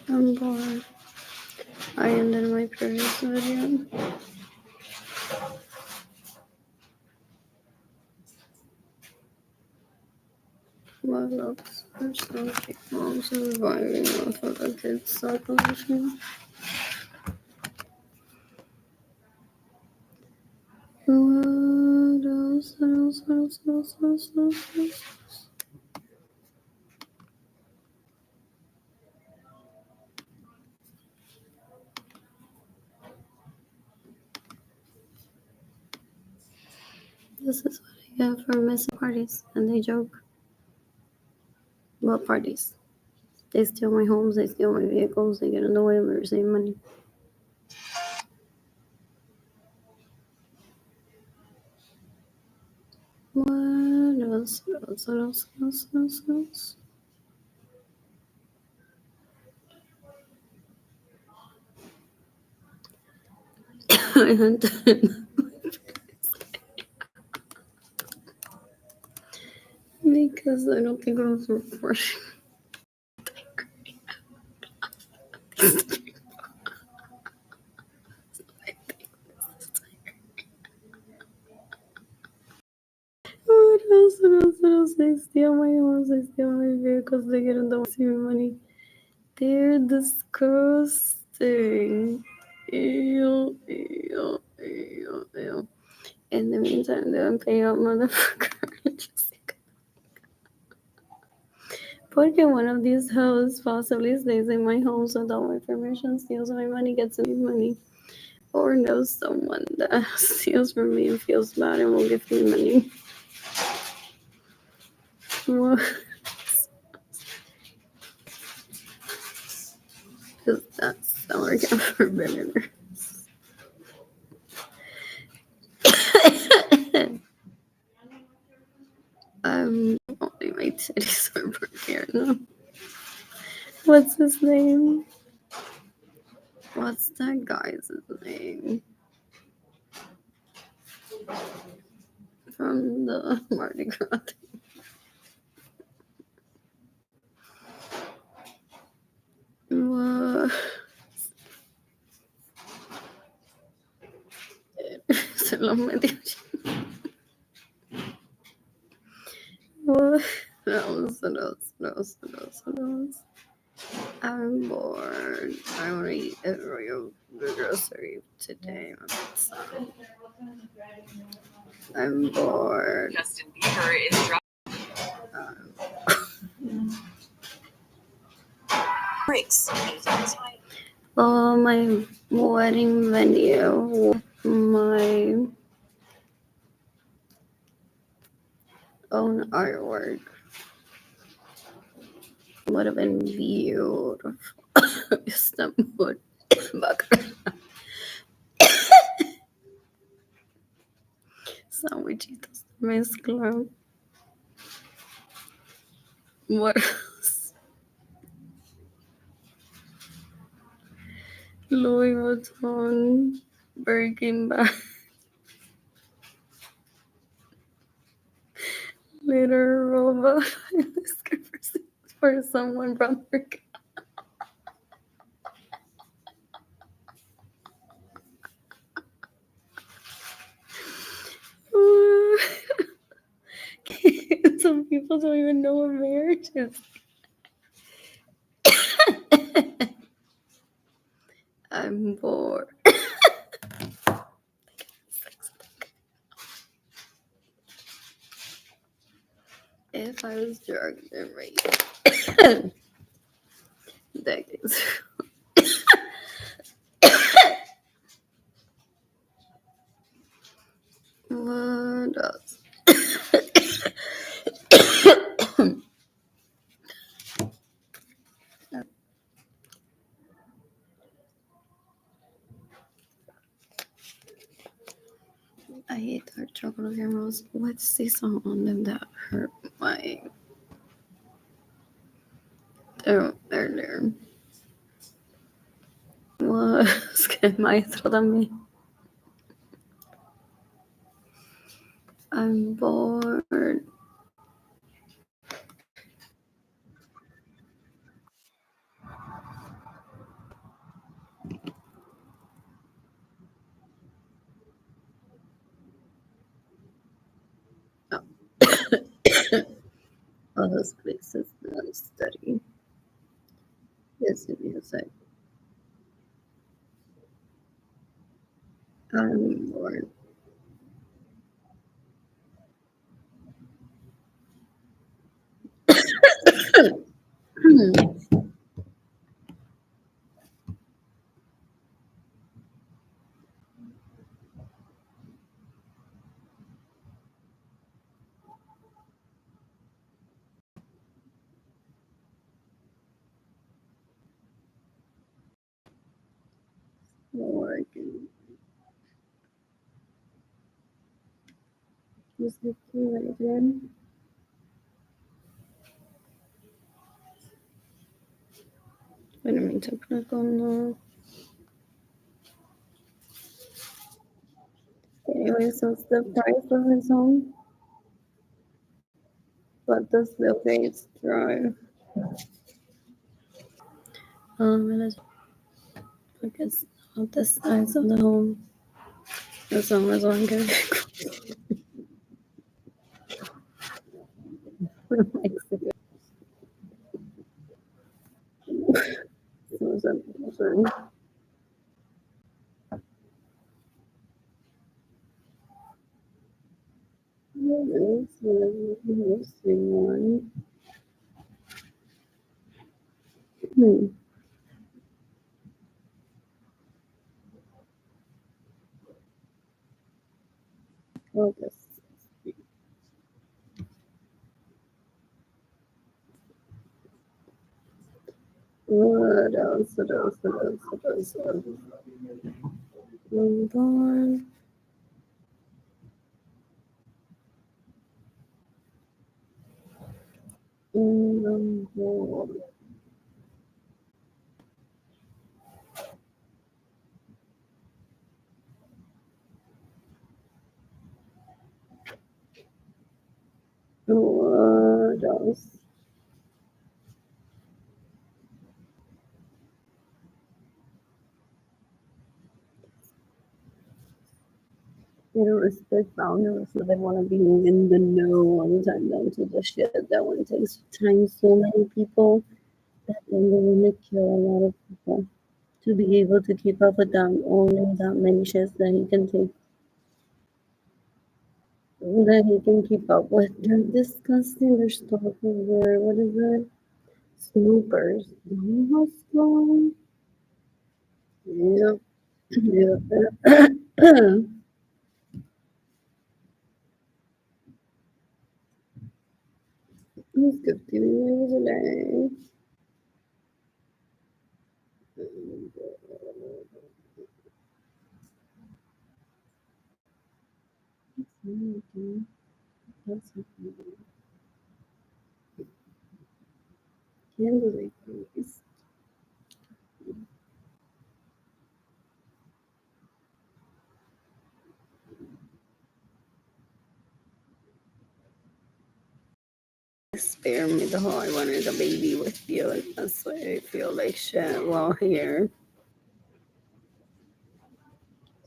I'm bored. I ended my previous video. My looks are so cute. I'm surviving off of a kid's psychology. What else? This is what I get for missing parties, and they joke. What parties? They steal my homes, they steal my vehicles, they get in the way of me receiving money. What else? I hunted because I don't think I was recording. What else? They steal my homes, they steal my vehicles, they get in the way of receiving money. They're disgusting. Ew. In the meantime, they'll pay out motherfucker. Porque one of these hoes possibly stays in my home without my permission, steals my money, gets me money, or knows someone that steals from me and feels bad and will give me money. What? Because that's our account for better. Only my titties are here now. What's his name? What's that guy's name? From the Mardi Gras thing. What? Se lo metió. What else? I'm bored. I want to eat at Royal Grocery today. I'm bored. Justin Bieber is breaks. Oh, my wedding venue. My own artwork would have been beautiful. Istanbul. Sandwichitos de mezcla. What else? Louis Vuitton, Birkin bag, later robot for someone from Birkin. Some people don't even know what marriage is. I'm bored. If I was drugged and raped decades I hate dark chocolate caramels. Let's see some on them that hurt my throat earlier. Was que el maestro también. I'm bored. All those places not study. Yes, music. I'm bored. Working. Music related. Wait a minute to click on the. Anyway, so it's the price of his home. But the Bill Gates drive. And it's, I guess not the size of the home. As long as one can. One. Focus. What else? What else? What else? What else? What else? Move on. What else? They don't respect boundaries, so they want to be in the know all the time down to the shit. That one takes time, so many people that then they want to kill a lot of people to be able to keep up with them. Only that many shits that he can take, that he can keep up with. They're disgusting. They're stalkers. They're, what is it? Snoopers. You know how slow? Yep. Yep. Who's gifting me today? That's candidate, please. Spare me the whole I wanted a baby with you, and that's why I feel like shit while here.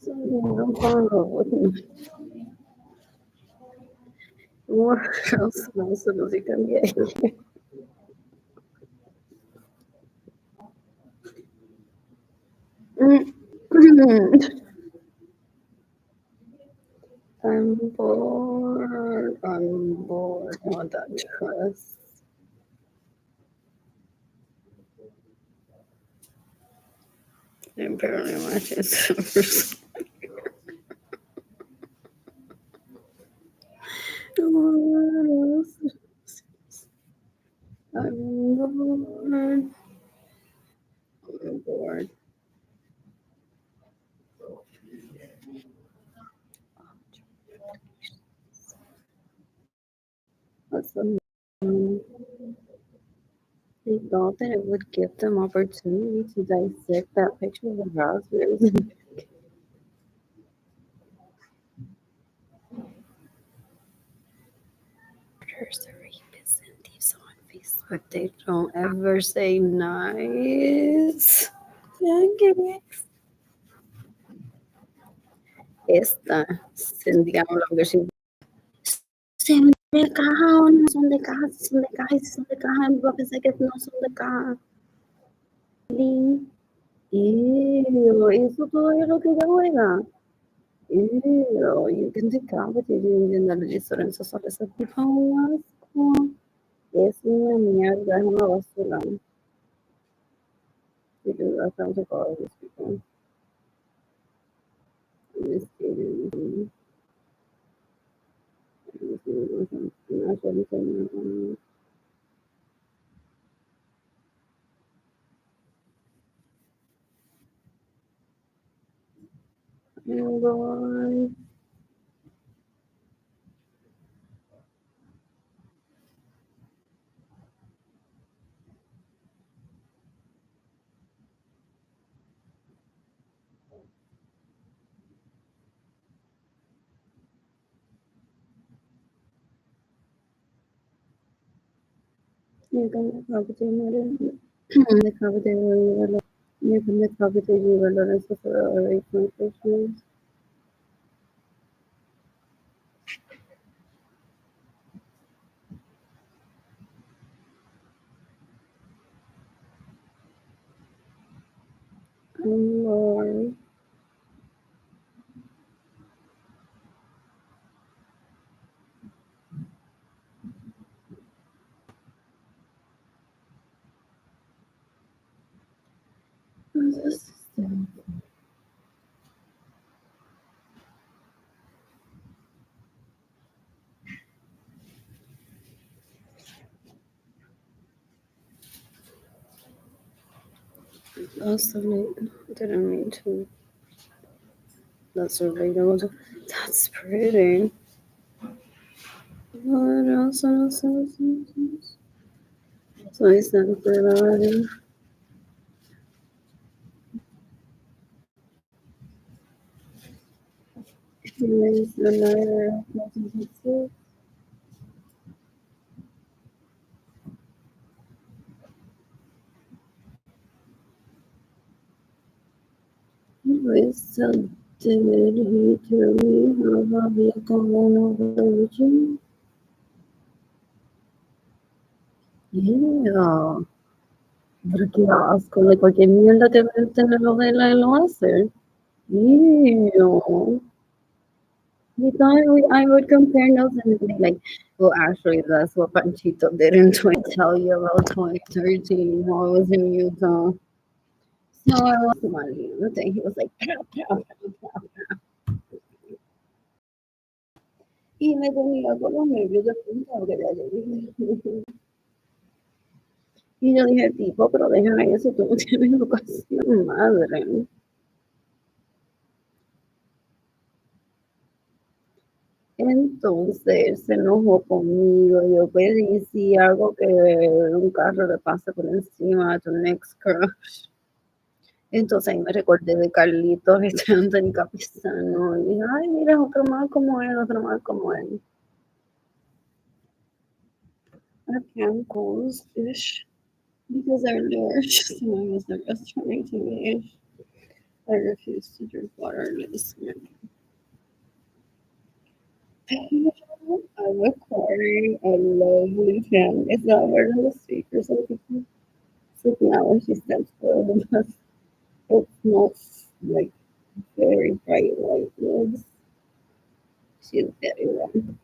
So don't fall in love with me. What else does he can get? I'm bored. I'm bored. I want that trust. And apparently my kids. What else? I'm bored. I'm bored. thought that it would give them opportunity to dissect that picture of the raspberries. There's the rapists and thieves on Facebook. They don't ever say nice. Esta, digamos lo que sí. Son de caja o no son de caja, si son de caja y si son de caja, va a pensar que no son de caja. Eso todavía lo que ella juega. You can take out with you en la diferencia sobre ese tipo de asco. Es una mierda, es una basura. Because I found like all of these people. Oh boy. You can have it in the cafeteria. You can make cafeteria valores for questions. Lord. Also, didn't mean to. That's relatable. That's pretty. What else? So I sent that. Here's the letter. So did he tell me how about the origin? Yeah. Porque asco, like cualquier mierda que ven tener lo de la lo hace. Ew. We thought I would compare notes and be like, well, actually, that's what Panchito did in 20. Tell you about 2013 while I was in Utah. So I was money. The thing he was like, pow, pow, pow, pow, pow. Y me tenía con los nervios de punta que ya llegué. Y yo dije, tipo, pero deja eso, tú no tienes educación, madre. Entonces se enojó conmigo. Yo pedí si algo que un carro le pase por encima a tu next crush. Entonces ahí me recordé de Carlitos, este Anthony Capizano. Y dije, ay, mira, otro más como él, otro más como él. I can't close-ish because earlier someone was the restaurant to me. I refuse to drink water this morning. I'm recording a lovely fan. It's not where the speakers are people. So now when she steps forward, it's not like very bright white lids. She's very wrong.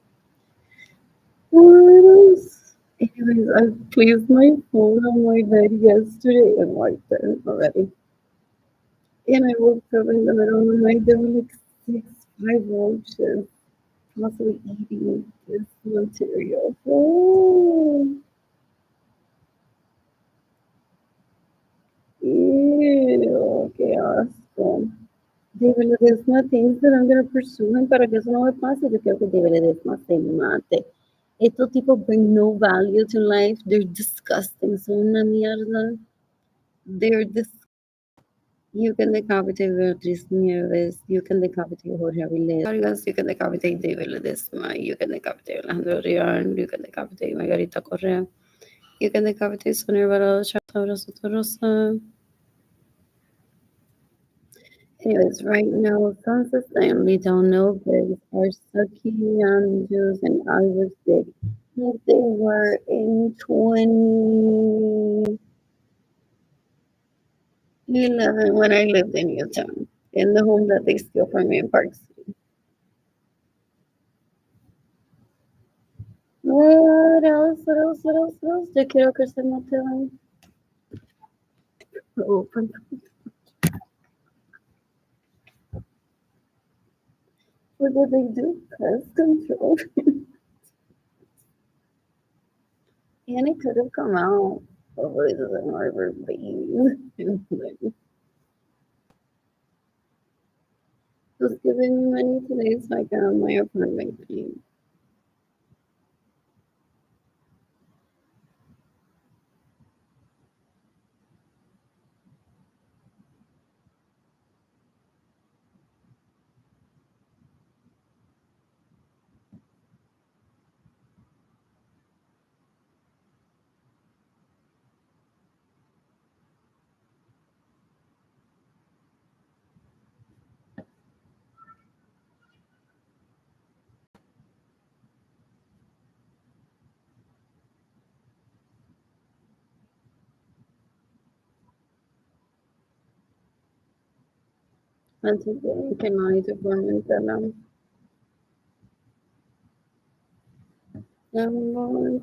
What else? Anyways, I placed my phone on my bed yesterday and wiped it already. And I woke up in the middle of the night. There were like 5 roaches possibly eating this material. Oh. Ew, qué asco. David Ledesma thinks that I'm going to pursue him para que eso no me pase. Yo quiero que David Ledesma se mate. Estos tipos bring no value to life. They're disgusting. Son una mierda. They're You can decapitate Beatriz Nieves. You can decapitate Jorge Avilés Vargas. You can decapitate David Ledesma. You can decapitate Alejandro Rian. You can decapitate Margarita Correa. You can decapitate Sonia Alvarado, Laura Soto Rosa. Anyways, right now, Francis Stanley, Downell Briggs are sucky Andrews and Isaac Dick. Like they were in 2011 when I lived in Newtown, in the home that they steal from me in Park City. What else? What else? What else? What else? Yo quiero que se motiven. Open. What did they do? Pest control. And it could have come out. Hopefully it doesn't harbor bees. Who's giving me money today so I can have my apartment clean? Antes de que no hay te ponen tela. Amor.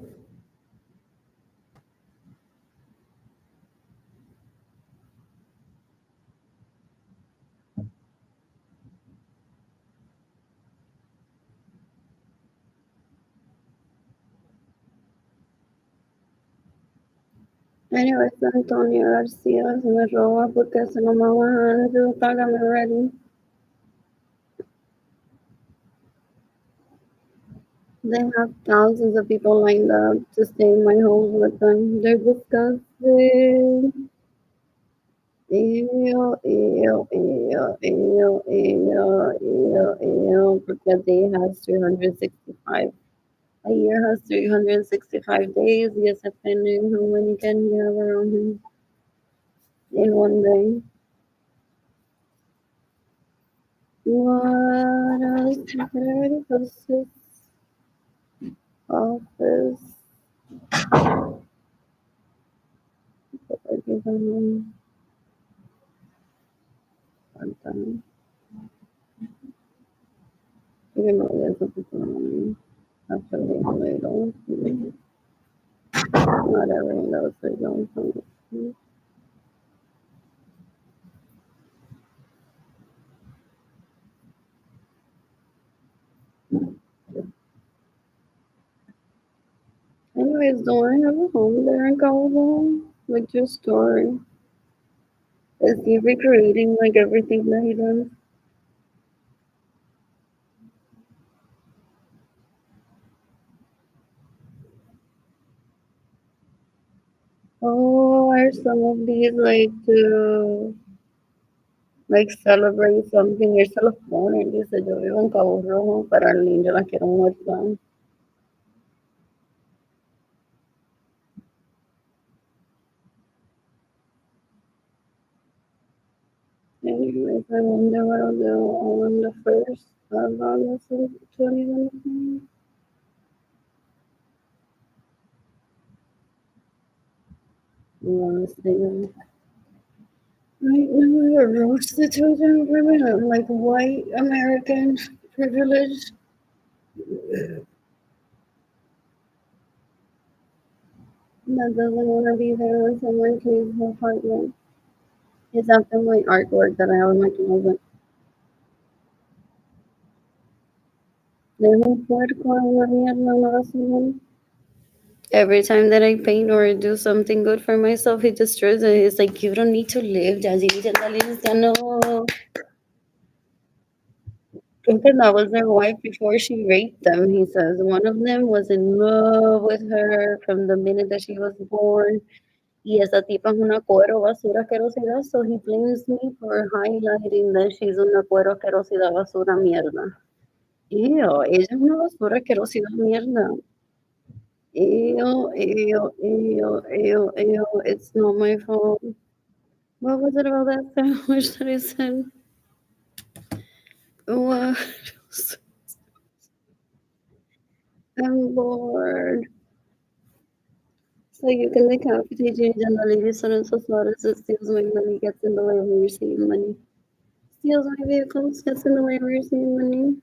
Anyways, Antonio Garcia se me roba porque se lo mama Andrew. Págame ready. They have thousands of people lined up to stay in my home with them. They're disgusting. Ew, ew, ew, ew, ew, ew, ew, because they has 365. A year has 365 days. Yes, depending how many can you have around him in one day. What else? I already posted office. Even though there's a people actually little. Not everyone knows they don't come. Anyways, don't I have a home there in Cabo? Like your story. Is he recreating like everything that he does? Oh, are some of these like to like celebrate something? You're California, dice yo vivo en Cabo Rojo, pero Arlene yo la quiero muerta. Anyways, I wonder what I'll do on the 1st of August 2023. Honestly, right now I roast the children of women. I'm like white American privilege. That doesn't want to be there when someone cleans my apartment. It's after my artwork that I have in my closet. Every time that I paint or do something good for myself, he destroys it. He's like, you don't need to live, ya no. Okay, that was their wife before she raped them, he says. One of them was in love with her from the minute that she was born. Y esa tipa es una cuero basura asquerosidad, so he blames me for highlighting that she's una cuero asquerosidad basura mierda. Ew, ella es una basura asquerosidad mierda. Ew, ew, ew, ew, ew, it's not my fault. What was it about that sandwich that I said? What? I'm bored. So you can decapitate Jane and the lady son so Flores that steals my money, gets in the way of me receiving money. Steals my vehicles, gets in the way of me receiving money.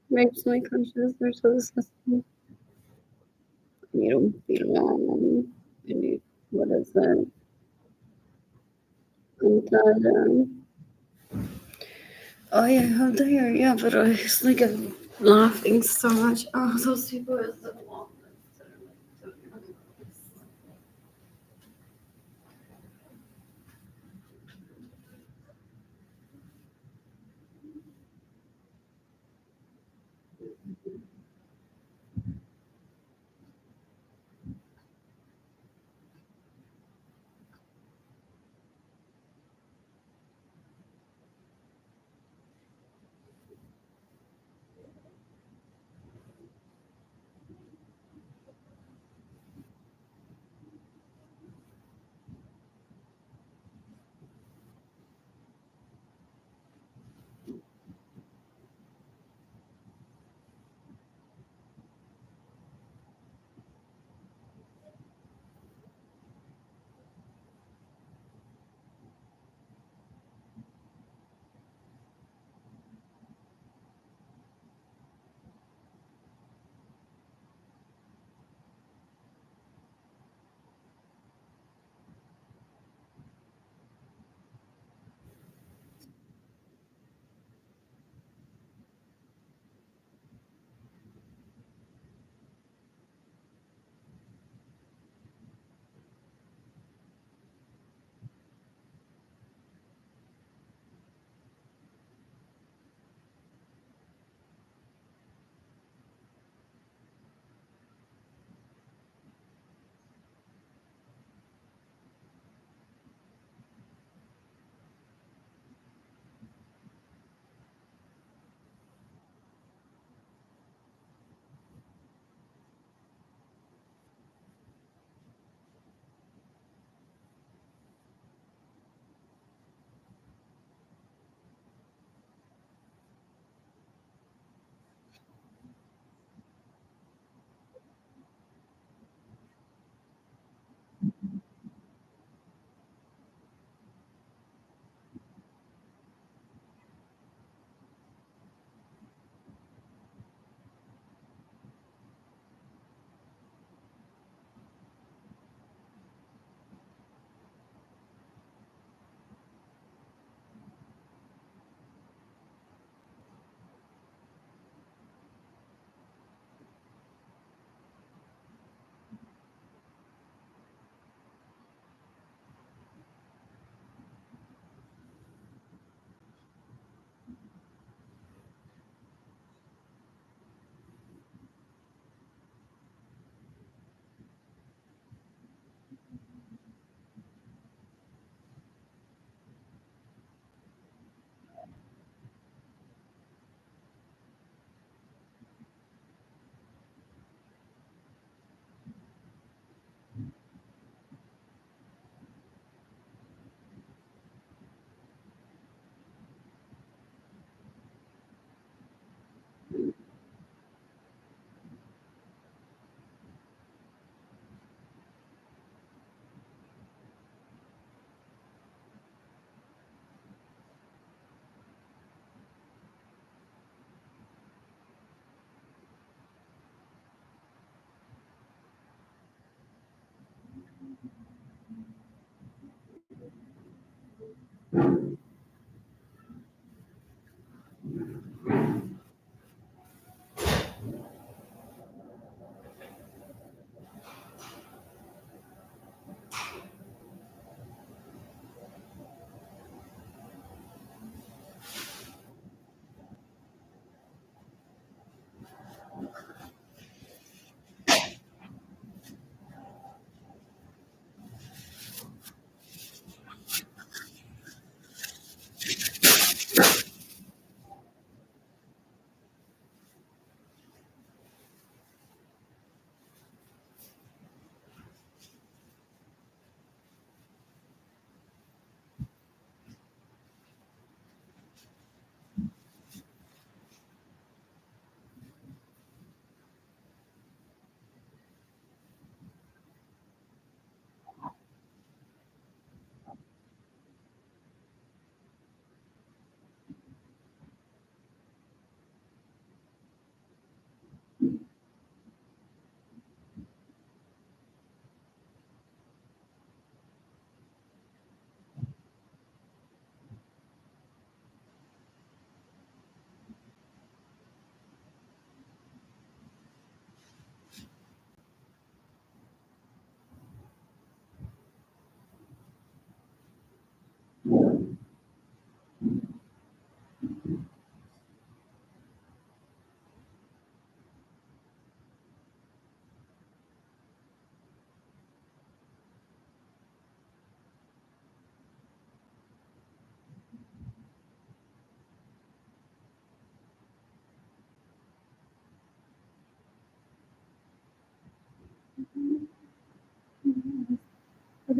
Rapes my conscience, they're so disgusting. I need to belong. I need, what is that? I'm tired. Oh yeah, how dare, yeah, but it's like I'm laughing so much. Oh, those people are so long.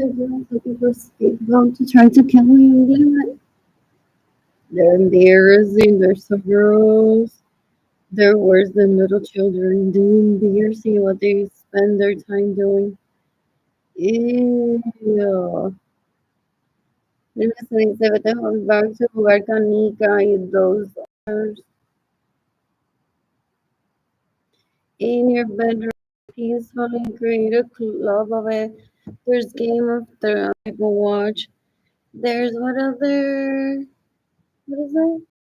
the girls looking for scapegoat to try to kill him. They're embarrassing. They're so gross. They're worse than little children. Doing beer, see what they spend their time doing. Ew. Then se dice, vete back to jugar canica y those others in your bedroom peacefully create a club of it. There's Game of Thrones people watch. There's what is that?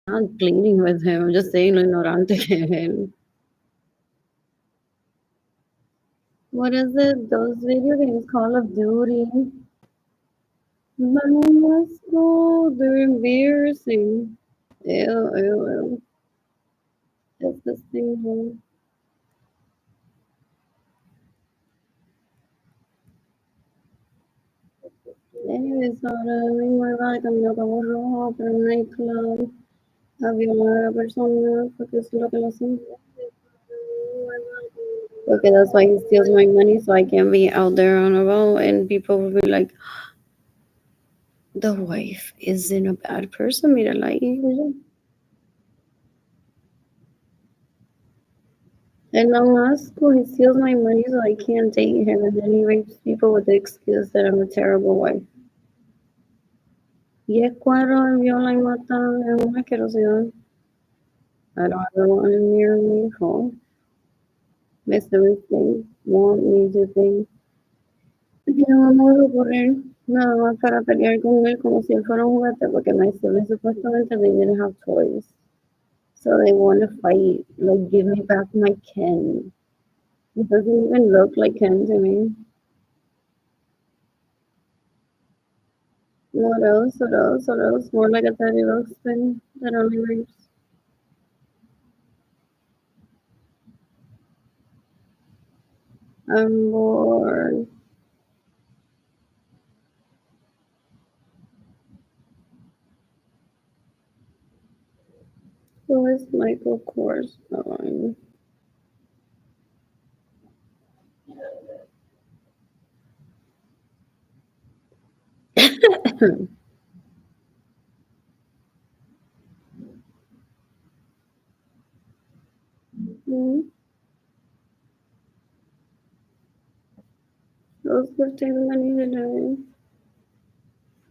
I'm not pleading with him. I'm just saying lo ignorante que es él. What is it? Those video games, Call of Duty. Let's go. They're embarrassing. Ew, ew, ew. That's the thing. Anyways, ahora mismo iba caminando por rojo, pero en un nightclub a violar a la persona porque eso es lo que lo hacen. Okay, that's why he steals my money so I can be out there on a roll and people will be like, the wife isn't a bad person, mírala ahí. And I'm not school, he steals my money so I can't date him and then he rapes people with the excuse that I'm a terrible wife. Y es cuadro, viola y mata, es una asquerosidad. I don't ever want him near me, home. Mr. Mistake, want me to think. Que no me muero por él, nada más para pelear con él como si él fuera un juguete, porque my siblings supuestamente they didn't have toys. So they want to fight, like give me back my Ken. It doesn't even look like Ken to me. What else? What else? What else? More like a Teddy Ruxpin that only rapes. I'm bored. Who is Michael Kors on? Those 15 money today.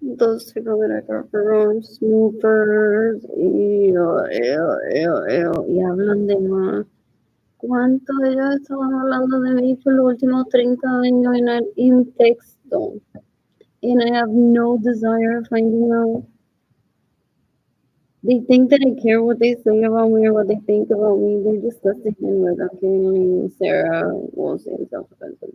Those people that I got for on snoopers. Ew, ew, ew, ew. Y hablan de más. ¿Cuánto ellos estaban hablando de mí por los últimos 30 años en texto? And I have no desire of finding out. They think that I care what they say about me or what they think about me. They're disgusting and with okay, Sarah will say self-offensive.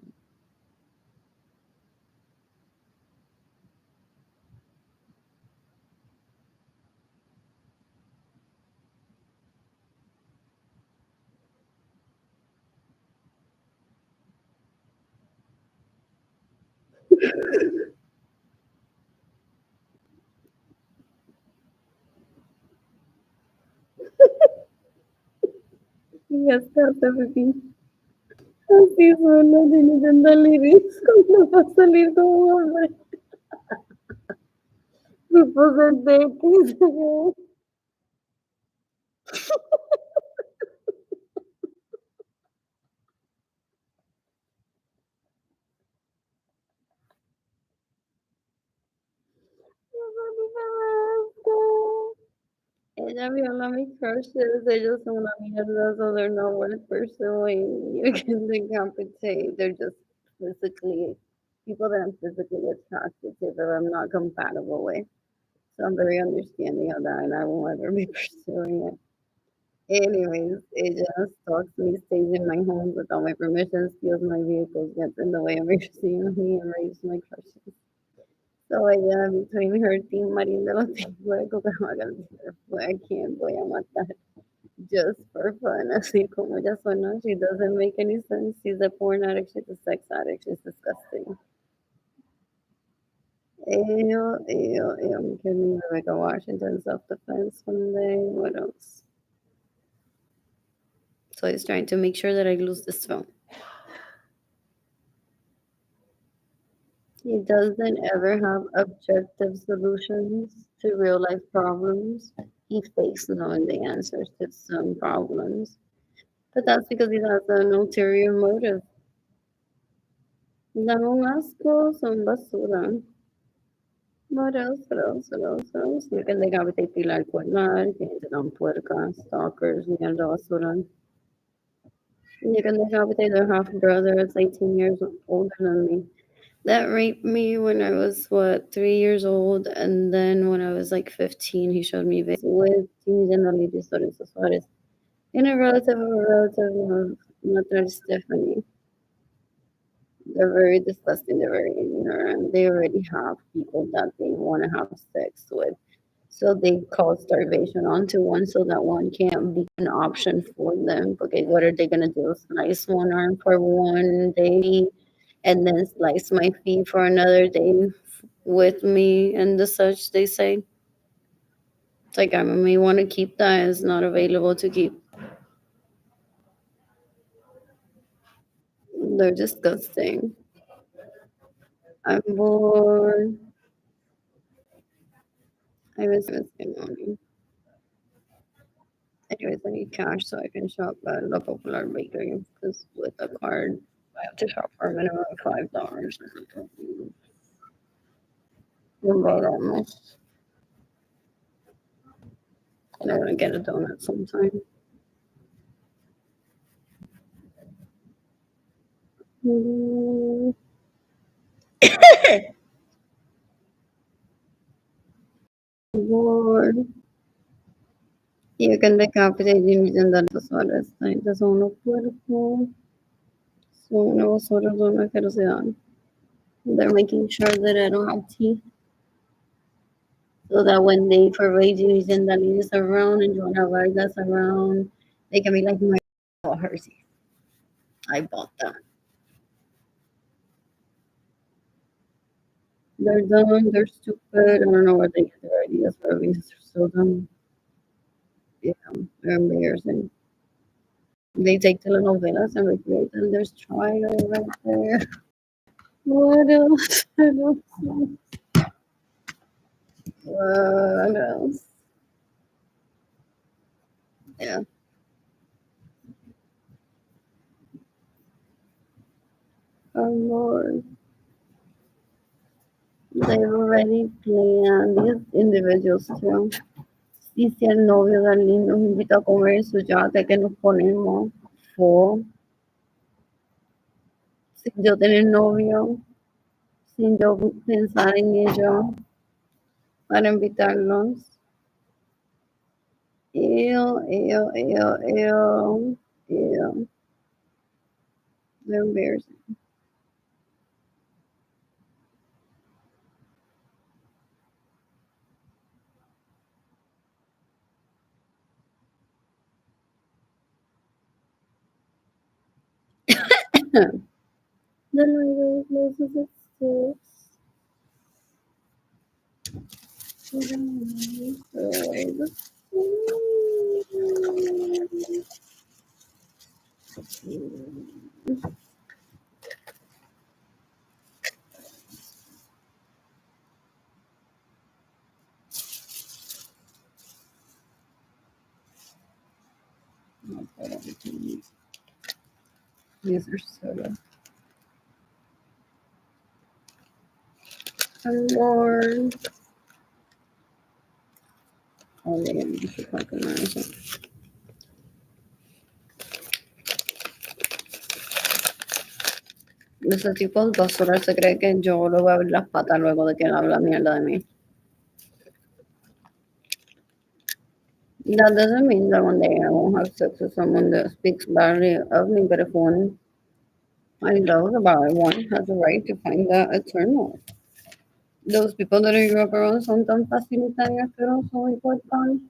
Ya está, Pepe. Así suena, tiene tanta lyrics cuando va a salir como hombre. Tipo X. Ella viola mis crushes, ellos son una mierda, so they're not worth pursuing. You can decapitate. They're just physically people that I'm physically attracted to that I'm not compatible with. So I'm very understanding of that and I won't ever be pursuing it. Anyways, ella stalks me, stays in my home without my permission, steals my vehicles, gets in the way of pursuing me, and rapes my crushes. So ella, between her team Marín de los Fuego, I can't voy a matar just for fun, así como ella suena. She doesn't make any sense. She's a porn addict, she's a sex addict, she's disgusting. Ew, ew, ew. I'm kidding. Rebecca Washington, self-defense one day. What else? So he's trying to make sure that I lose this phone. He doesn't ever have objective solutions to real life problems. He fakes knowing the answers to some problems. But that's because he has an ulterior motive. Dan un asco, son basura. What else? What else? What else? What else? You can decapitate Pilar Cuellar, que te dan puercas, stalkers, mierda basura. You can decapitate their half brother, it's 18 years older than me. That raped me when I was, what, 3 years old. And then when I was like 15, he showed me videos with Jimmy Lorenzo Suarez. And a relative of a relative of Natal Stephanie. They're very disgusting. They're very ignorant. They already have people that they want to have sex with. So they call starvation onto one so that one can't be an option for them. Okay, what are they going to do? Slice one arm for one day and then slice my feet for another day with me and the such, they say. It's like I may want to keep that. It's not available to keep. They're disgusting. I'm bored. I miss money. Anyways, I need cash so I can shop at La Popular Bakery because with a card, I have to shop for a minimum of $5. You buy that much, and I'm gonna get a donut sometime. Bored. You can decapitate Jimmy's and that was what it's like. There's uno puerco. So uno sort of una curiosidad. They're making sure that I don't have teeth. So that when they parade Jimmy's and Daniels around and Joanna Vargas around, they can be like, my bought her teeth. I bought that. They're dumb, they're stupid. I don't know where they get their ideas from because they're so dumb. Yeah, they're embarrassing. They take telenovelas and recreate them. There's trial right there. What else? I don't know. What else? Yeah. Oh Lord. They've already planned these individuals too. Y si el novio de Arlene nos invita a comer en su yate, que nos ponemos full. Sin yo tener novio, sin yo pensar en ello, para invitarlos. Ew, ew, ew, ew, ew. They're embarrassing. The library closes at 6. These are soda. Lord. Oh, they have to fucking nice. Ese tipo de basura se cree que yo le voy a abrir las patas luego de que él habla mierda de mí. That doesn't mean that one day I won't have sex with someone that speaks badly of me, but if one I love about one has a right to find that eternal. Those people that I grew up around son tan fascinantes pero son importantes.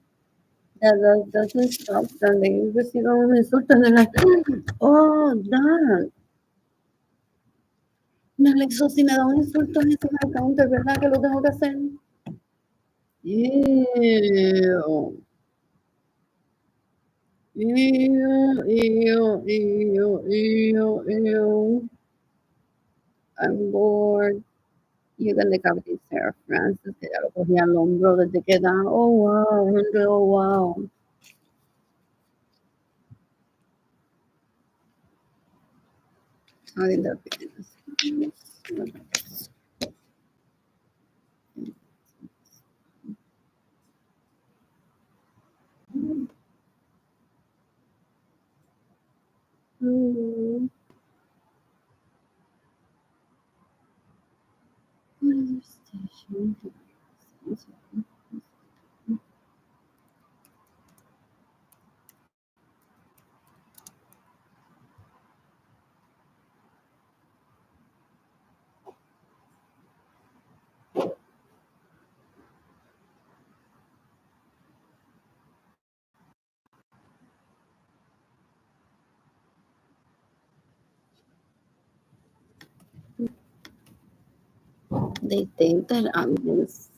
That doesn't stop them. They receive un insulto and they're like, oh, that. Alexo, si me da un insulto en ese counter, ¿verdad que lo tengo que hacer? Ew. Ew, ew, ew, ew, ew. I'm bored. You can decapitate Sarah Francis, que ya lo cogía al hombro desde que era, oh wow, Henry, oh wow. How did that begin? What other station? They think that I'm his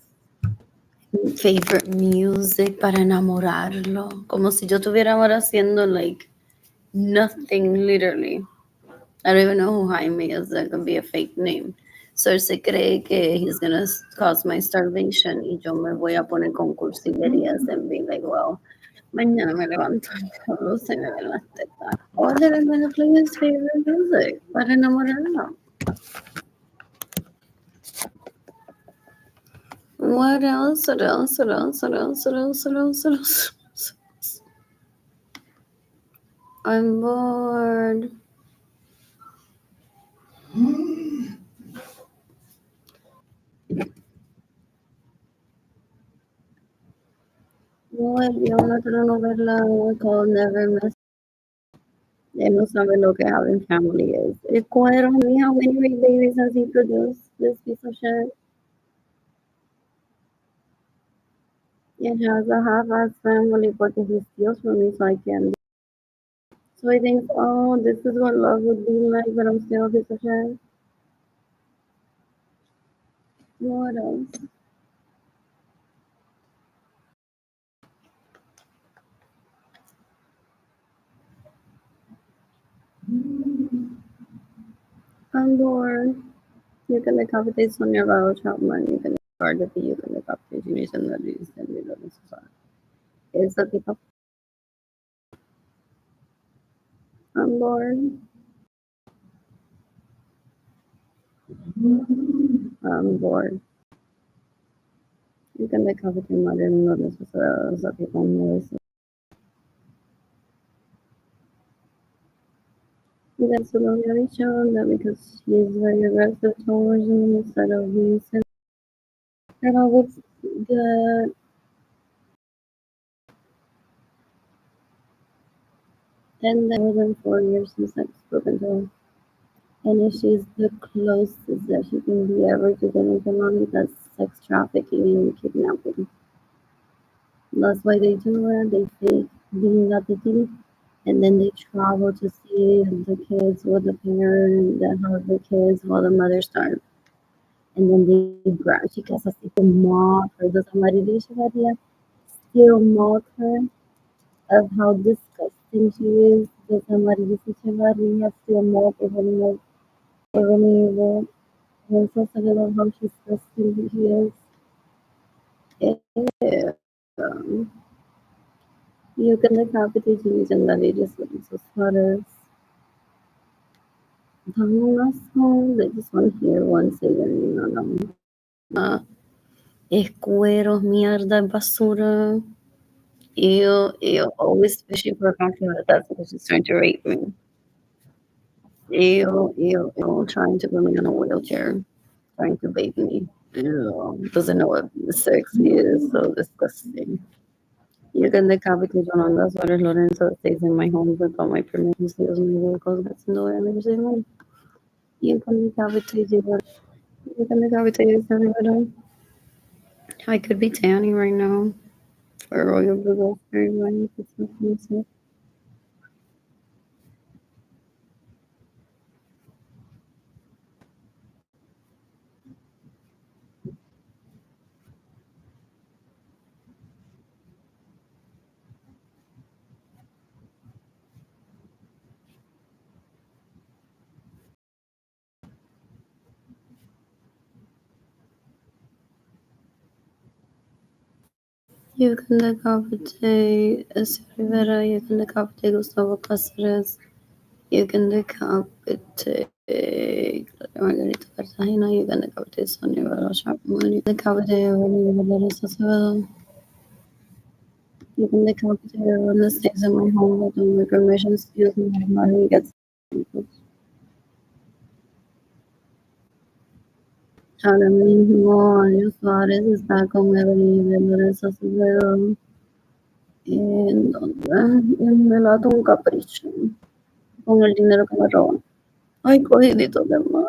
favorite music para enamorarlo. Como si yo estuviera ahora haciendo like nothing literally. I don't even know who Jaime is. That could be a fake name. So él se cree que he's gonna cause my starvation y yo me voy a poner con cursilerías and be like, well, mañana me levanto y solo se me ven las tetas. Or that I'm gonna play his favorite music para enamorarlo. What else? What else? What else? What else? What else? What else? What else? I'm bored. No, vi una telenovela called Never Miss. Él no sabe lo que having family is. El cuero, me, how many babies has he produced? This piece of shit. It has a half-ass family porque he steals from me so I can. So I think, oh, this is what love would be like, but I'm still a piece of shit. What else? I'm bored. You can decapitate Sonia Rao Chapman, you can target the you can decapitate Jason Ledis and you know this is all. It's a pick up. I'm bored. I'm bored. You can decapitate Mother and know this is a pick on noise. That's a really shown that because she's very aggressive towards him instead of being sensitive. And I would good. And then more than 4 years since I've spoken to her. And if she's the closest that she can be ever to getting money, that's sex trafficking and kidnapping. That's why they do it. They fake being at the city, and then they travel to see the kids with the parent that have the kids while the mother starve. And then they grab, she gets así como mock her, does somebody still mock her of how disgusting she is. Does somebody still mock her, even evil. And so I love how she's disgusting she is. Um, you can decapitate and the ladies with sus sweaters. Damos home. They just want to hear one say their name on them. Escueros, mierda, basura. Ew, ew. Always fishing for a compliment. That's because she's trying to rape me. Ew, ew, ew. Trying to put me in a wheelchair. Trying to bait me. Ew. Doesn't know what sex is. So disgusting. You can decapitate Yolanda Suarez Lorenzo that stays in my home with all my permission, steals my vehicles, gets in the way, and never say money. You can decapitate you can decapitate everybody. I could be tanning right now. Or Royal Blue everybody. It's not funny. You can decapitate Essa Rivera, you can decapitate Gustavo Cáceres, you can decapitate Margarita Cartagena, you can decapitate Sonia Vela Sharpman, you can decapitate Evelyn Valeria Acevedo, you can decapitate everyone that stays in my home without my permission, steals my money, gets ahora mismo Ariel Suárez está con Evelyn Valeria Acevedo en donde me lata un capricho con el dinero que me roban. Ay, cogidito de mano.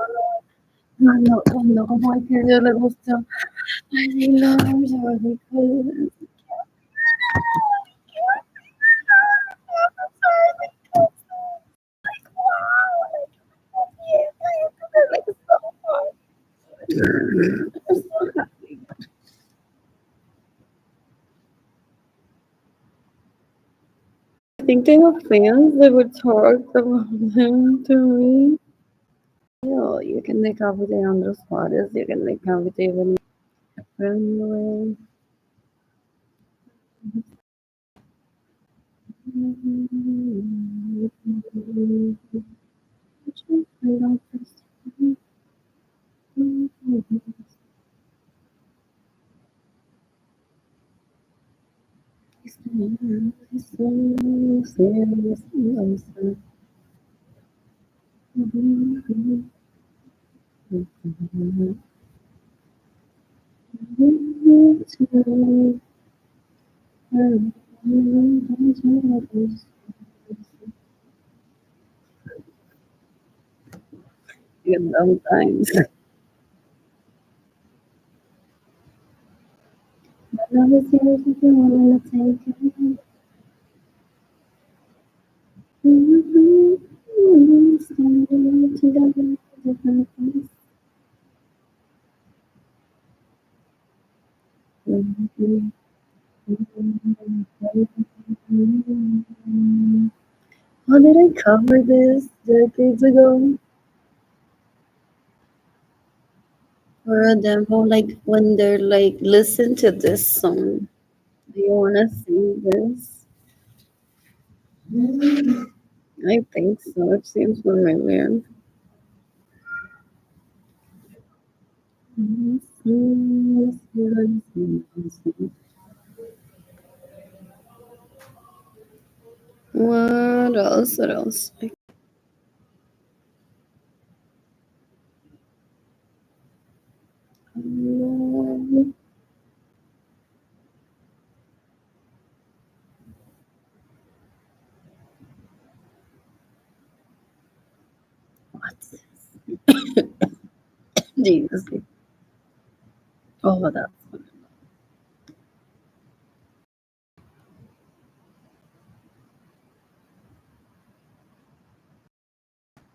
Cuando como hay que Dios le gusta. Ay, Dios, se va a fijar. I think they have fans that would talk about them to me. Yo, you can decapitate Andres Suarez, you can decapitate even anyway. Sometimes. Another series if you want to take it. Standing together in different places. How did I cover this decades ago? Or a demo, like when they're like, listen to this song. Do you wanna see this? I think so. It seems familiar. What else? What else? What's this? Jesus. Oh, that's funny.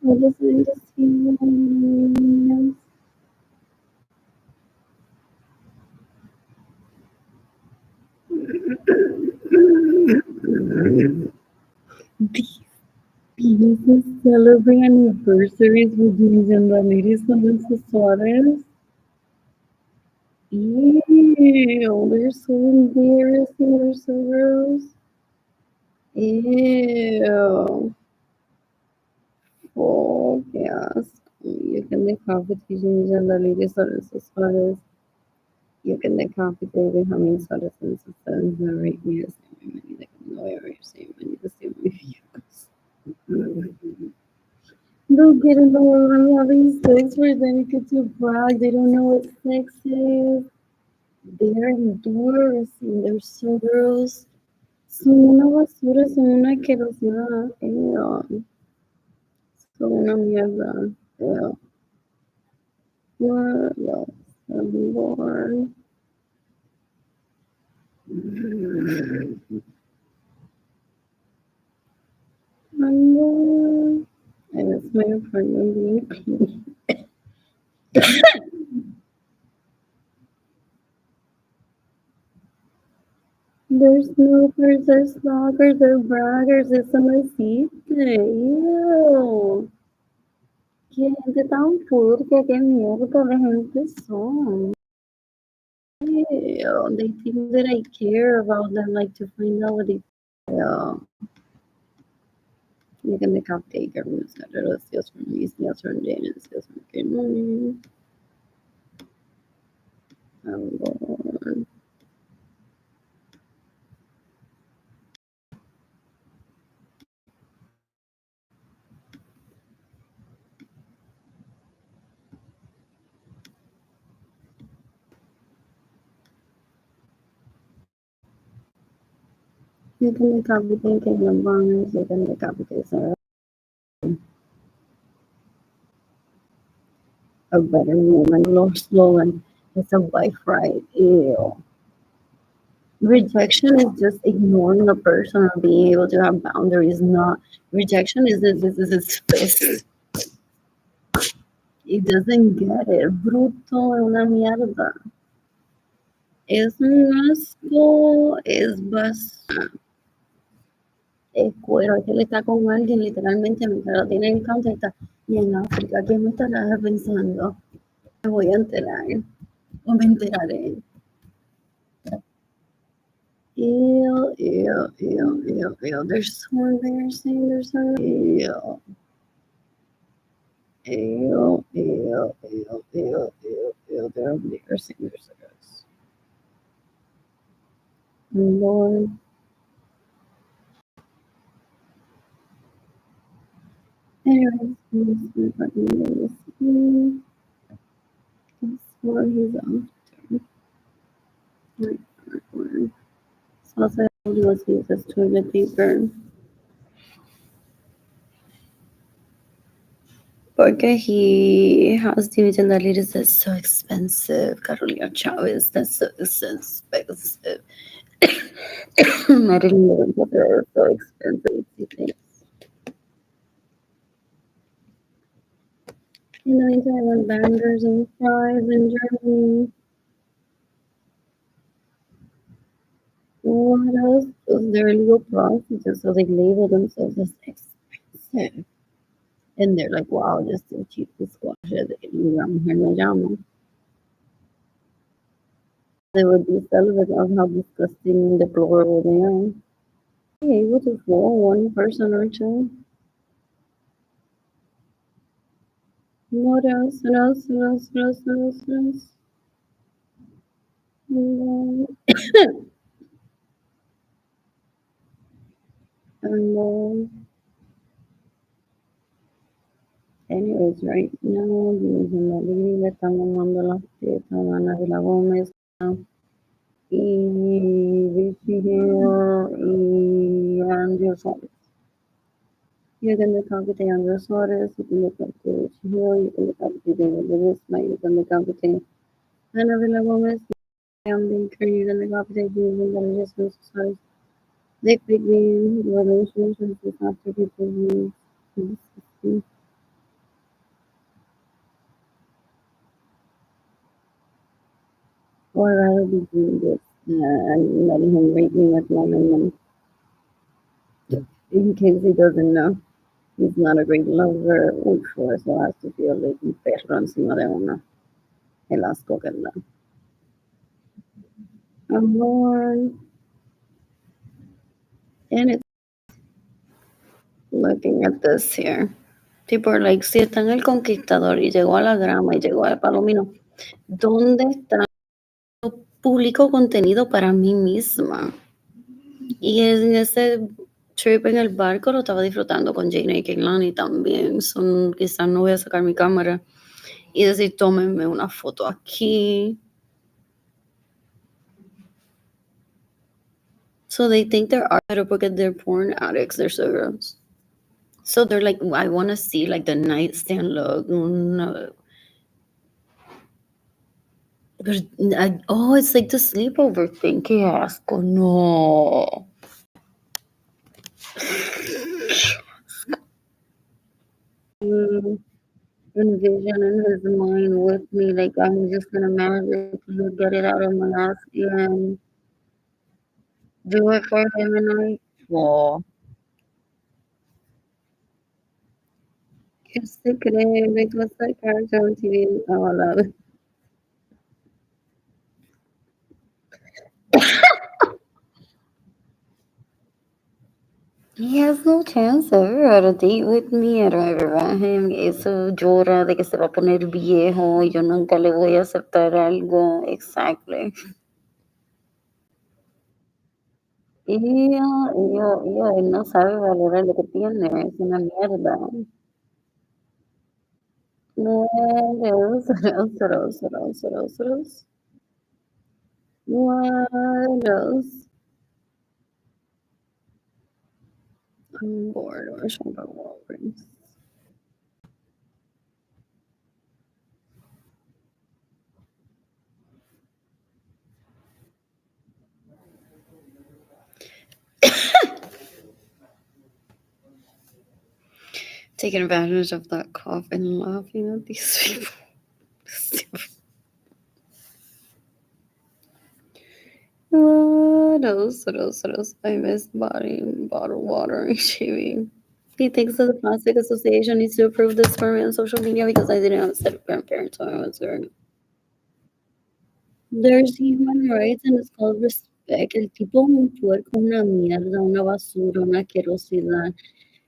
I just need to see. These pieces celebrate anniversaries with these and the ladies and Suarez. Ew, they're so embarrassing. They're so gross. Ew. Oh, yes. You can decapitate and the ladies and Suarez. You can decapitate Benjamin Suarez and Suarez. Right me the same many like no you're saying many the same views. They'll get in the world and having sex for them get to brag. They don't know what sex is. They're embarrassing. They're so gross. Son una basura, son una asquerosidad. Ew. Son una mierda. Ew. What else? Lord. And it's my apartment being clean. There's snoopers, there's stalkers, there's braggers, there's some existe. Ew. Que gente tan purga, que mierda de gente son. Ew. They think that I care about them, like to find out what they feel. You can make up take every schedule, steals from me, steals from Jane, and steals from Kim. I'm born. You can make up thinking of bonus, you can make up because a better woman, Lord Sloan. It's a wife, right? Ew. Rejection is just ignoring a person or being able to have boundaries. Not rejection is this face. It doesn't get it. Bruto, es una mierda. Es un asco, es basura. Es cuero, es que él está con alguien, literalmente, mientras lo tiene en counter, está. Y en África, ¿qué me estarás pensando? Me voy a enterar, o me enteraré. Ew, ew, ew, ew, ew. They're so embarrassing. They're so ew. Ew, ew, ew, ew, ew, ew. They're embarrassing. They're so gross. Lord. Anyways, this fucking this. That's what he's after. Right, right. So also, he was use as toilet paper. Porque he has the image that it is that's so expensive. Carolina Chavez, that's so expensive. Marilyn Monroe, so expensive. Things. In the meantime, I want bangers and fries in Germany. What else? Those they're illegal prostitutes, so they label themselves as expensive. And they're like, wow, just so cheap to squash it. They would be celibate of how disgusting and deplorable they are. Be able to fool one person or two. What else? What else? What else? What else? What else? What else? And anyways, right now, le estamos dando las tetas a Ana de la Gómez y Richie Hill y Andrew Suárez. You can look up to Andrew Suárez, you can look up to Richie Hill, you can look up to David Ledesma, you can look up to Ana de la Gómez, Sam Baker, you can look up to Julian Rodriguez, Suárez. They pick me relationships with after people who or rather be doing this and letting him rape me with women in case he doesn't know. He's not a great lover, for so has to feel like un perro encima de uno. El asco que da. Amor. And it's looking at this here. Tipo, like, si está en el Conquistador y llegó a la Grama y llegó al Palomino, ¿dónde está? Publico contenido para mí misma. Y en ese trip en el barco lo estaba disfrutando con Jane y Kehlani también. Quizás no voy a sacar mi cámara y decir, tómenme una foto aquí. So they think they're art because they're porn addicts. They're so gross. So they're like, I want to see like the nightstand look. No. It's like the sleepover thing. Qué asco. No. Envision in his mind with me, like I'm just gonna magically get it out of my ass and do it for him and I fall. ¿Qué se cree? Me gusta sacar on TV. Oh, I love it. He has no chance ever at a date with me. I don't ever want him. Eso llora de que se va a poner viejo. Yo nunca le voy a aceptar algo. Exactly. Él no sabe valorar lo que tiene. Es una mierda. No, Ross. What else? I'm bored. Or should I go Walgreens? Taking advantage of that cough and laughing at these people. What else? I miss bottled water and shaving. He thinks that the Plastic Association needs to approve this for me on social media because I didn't have a set of grandparents when I was there. There's human rights and it's called respect. El tipo es un puerco, una mierda, una basura, una asquerosidad.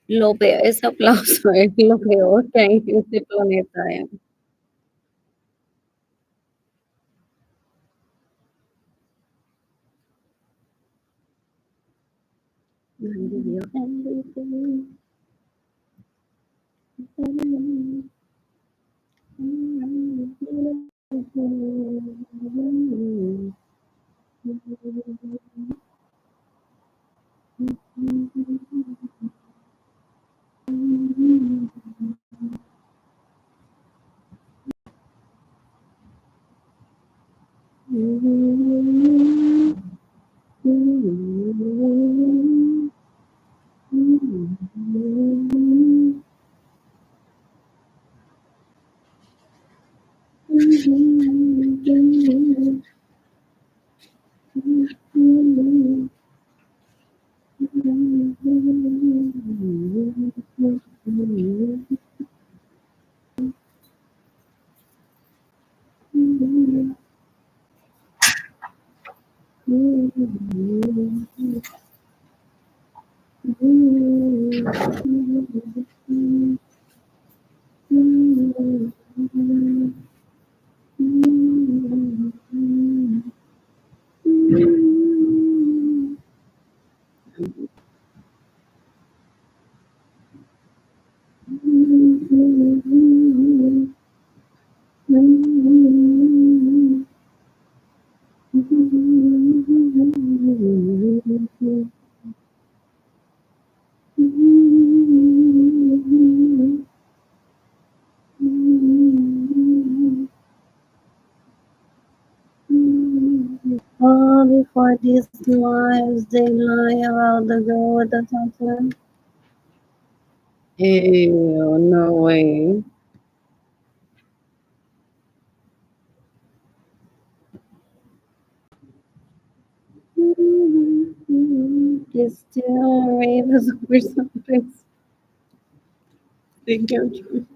Lo peor, ese aplauso es lo peor que hay en este planeta. Oh, before these lives, they lie about the girl with the tattoo. Ew, no way. They still rave us over something. Thank you.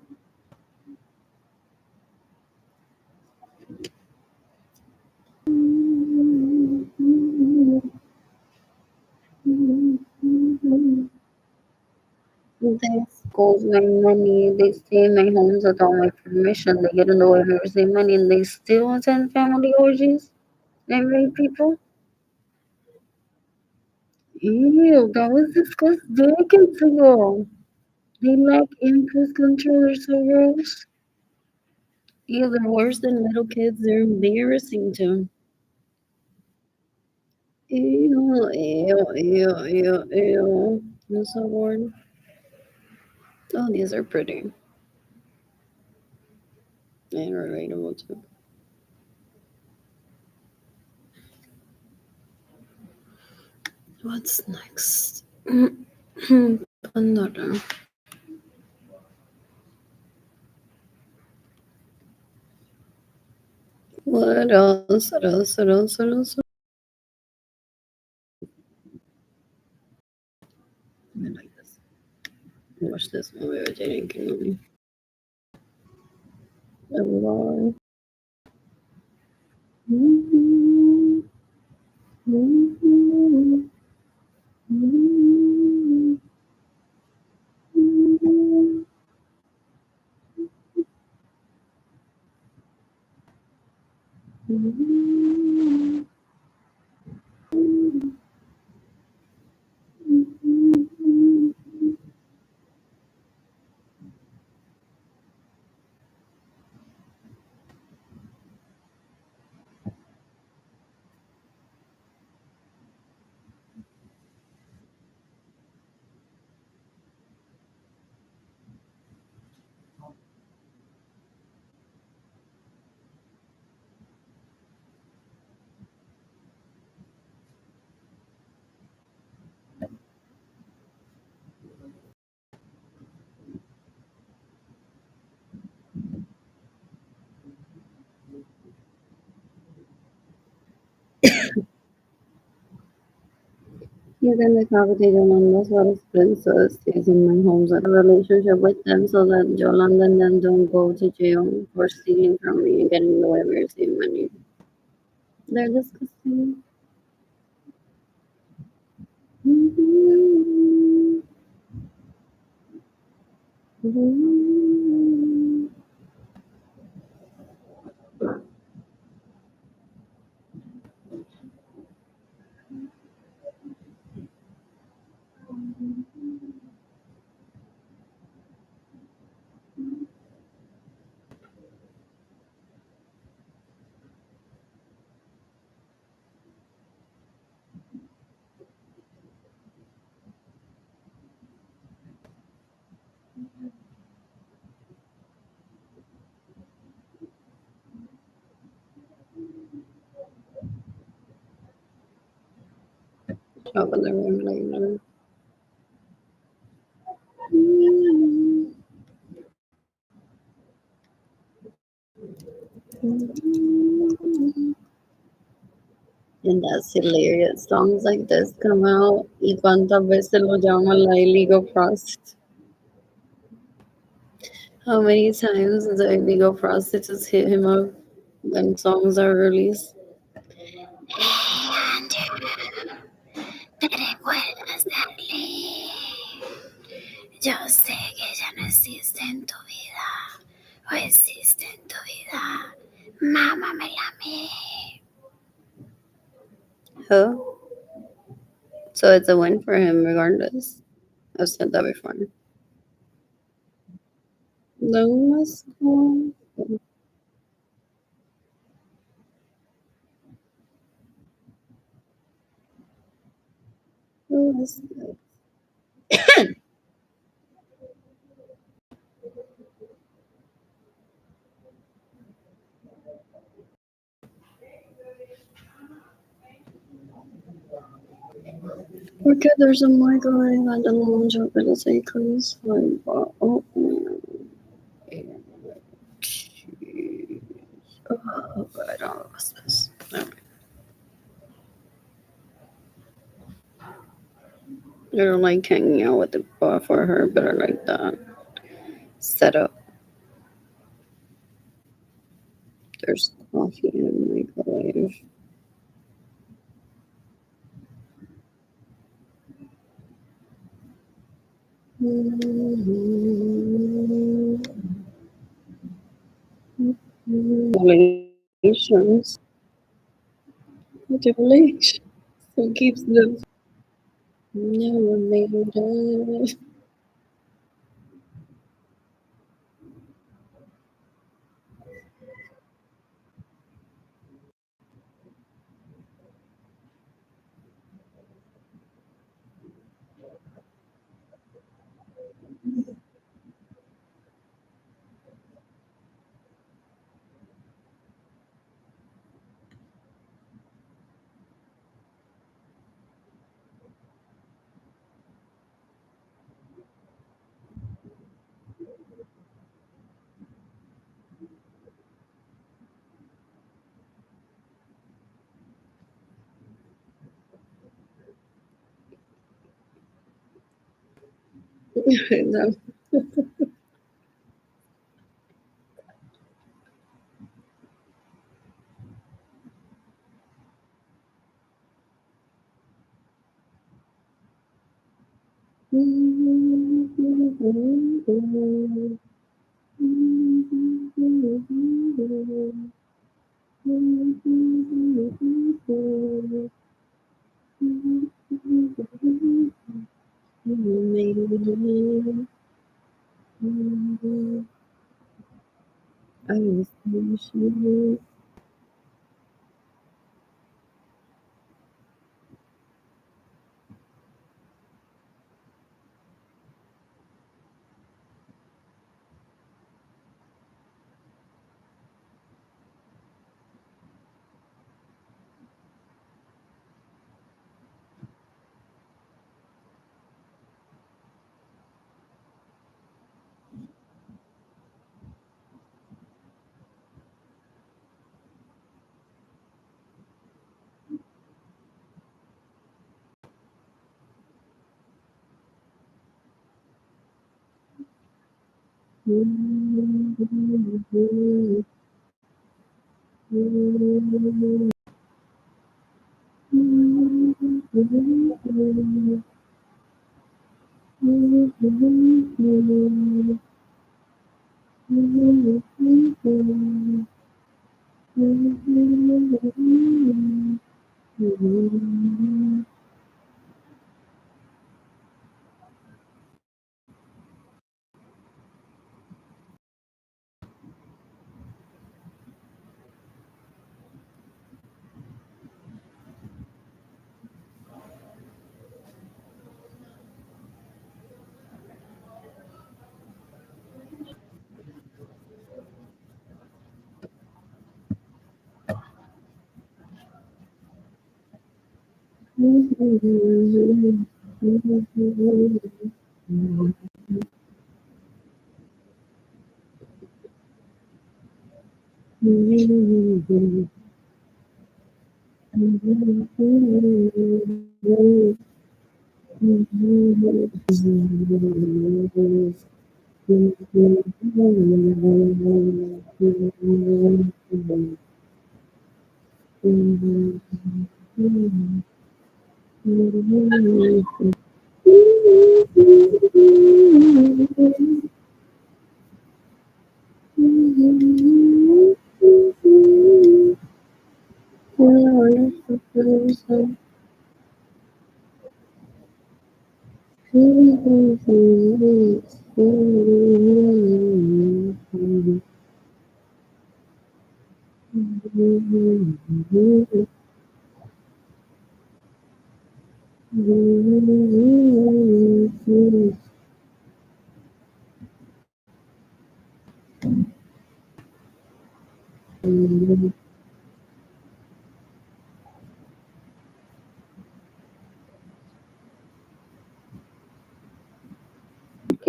They scold my money. They stay in my homes without my permission. They get in the way of everything money and they still attend family orgies and rape people. Ew, that was discussed decades ago. They lack impulse control. They're so gross. Ew, they're worse than little kids. They're embarrassing too. Ew. I'm so bored. Oh, these are pretty and relatable too. What's next? Pandora. What else? I like this. Watch this movie with Jaden Kennedy. Lord. You can decapitate Yolanda's what princess stays in my home and a relationship with them so that Yolanda and them don't go to jail for stealing from me and getting away with receiving money. They're disgusting. Open the room later. And that's hilarious. Songs like this come out y cuántas veces lo llaman la illegal prostitute. How many times the illegal prostitutes hit him up when songs are released? ¿Te recuerdas de Ali? Yo sé que ella no existe en tu vida. O existe en tu vida. Mámamela a mí. Huh? So it's a win for him regardless. I've said that before. No, let's go. Let's go. Okay, there's a microwave at the lounge open to say please. Oh man. Oh, I don't know what's this. Alright. I don't like hanging out with the bar for her, but I like that setup. There's coffee in the microwave. Relations. Relations. Who keeps them? Never made it. No. I miss you. Que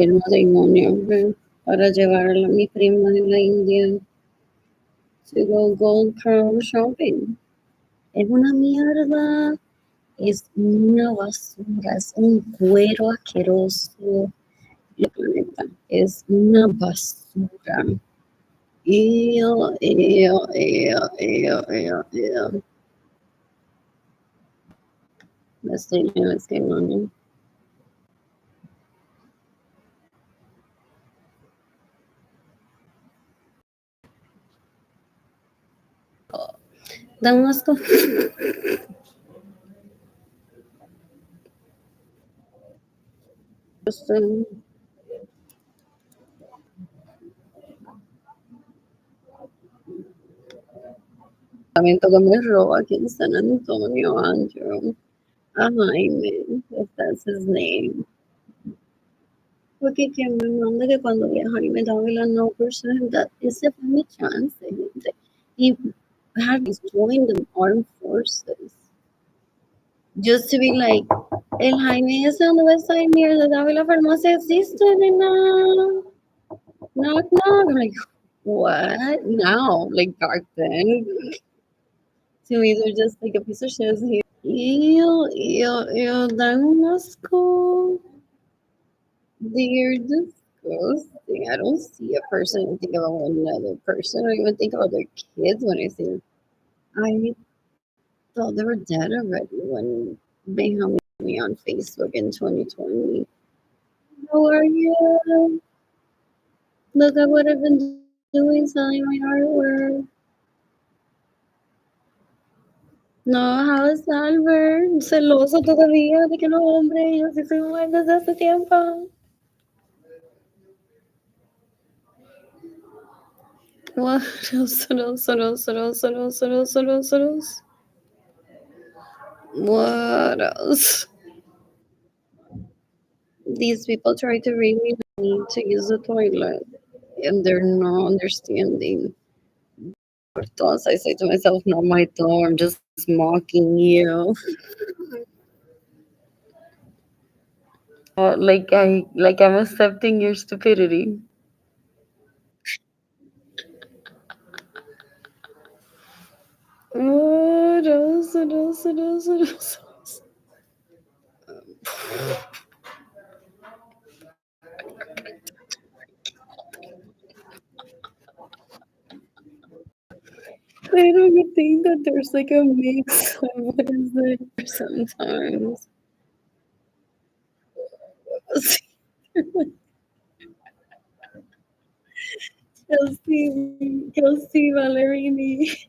el matrimonio, ¿ve? Para llevar a mi prima de la India to go Gold Crown shopping. Es una mierda, es una basura, es un cuero asqueroso. El planeta es una basura. Ew, ew, ew, ew, ew, ew. Let's stay on. Dan asco. Que me roba aquí en San Antonio, Andrew. A Jaime, if that's his name. Porque quien me manda que cuando vi a Jaime Dávila no person that ese fue mi chance, gente. He had joined the armed forces. Just to be like, el Jaime ese on the west side near the Dávila Farmacia existe, nena. Knock, knock. I'm like, what? Now? Like back then? To me, they're just like a piece of shit. Ew, ew, ew, dan un asco. They're disgusting. I don't see a person and think about another person. I don't even think about their kids when I see them. I thought they were dead already when they hung me on Facebook in 2020. How are you? Look at what I've been doing, selling my artwork. No, how's Albert? Celoso todavía de que no, hombre, yo sí soy mujer desde hace tiempo. What else? What else? These people try to read me the need to use the toilet and they're not understanding. Thoughts I say to myself, not my door, I'm just mocking you. I'm accepting your stupidity. What else? I don't think that there's like a mix of what is it sometimes. Kelsey Ballerini.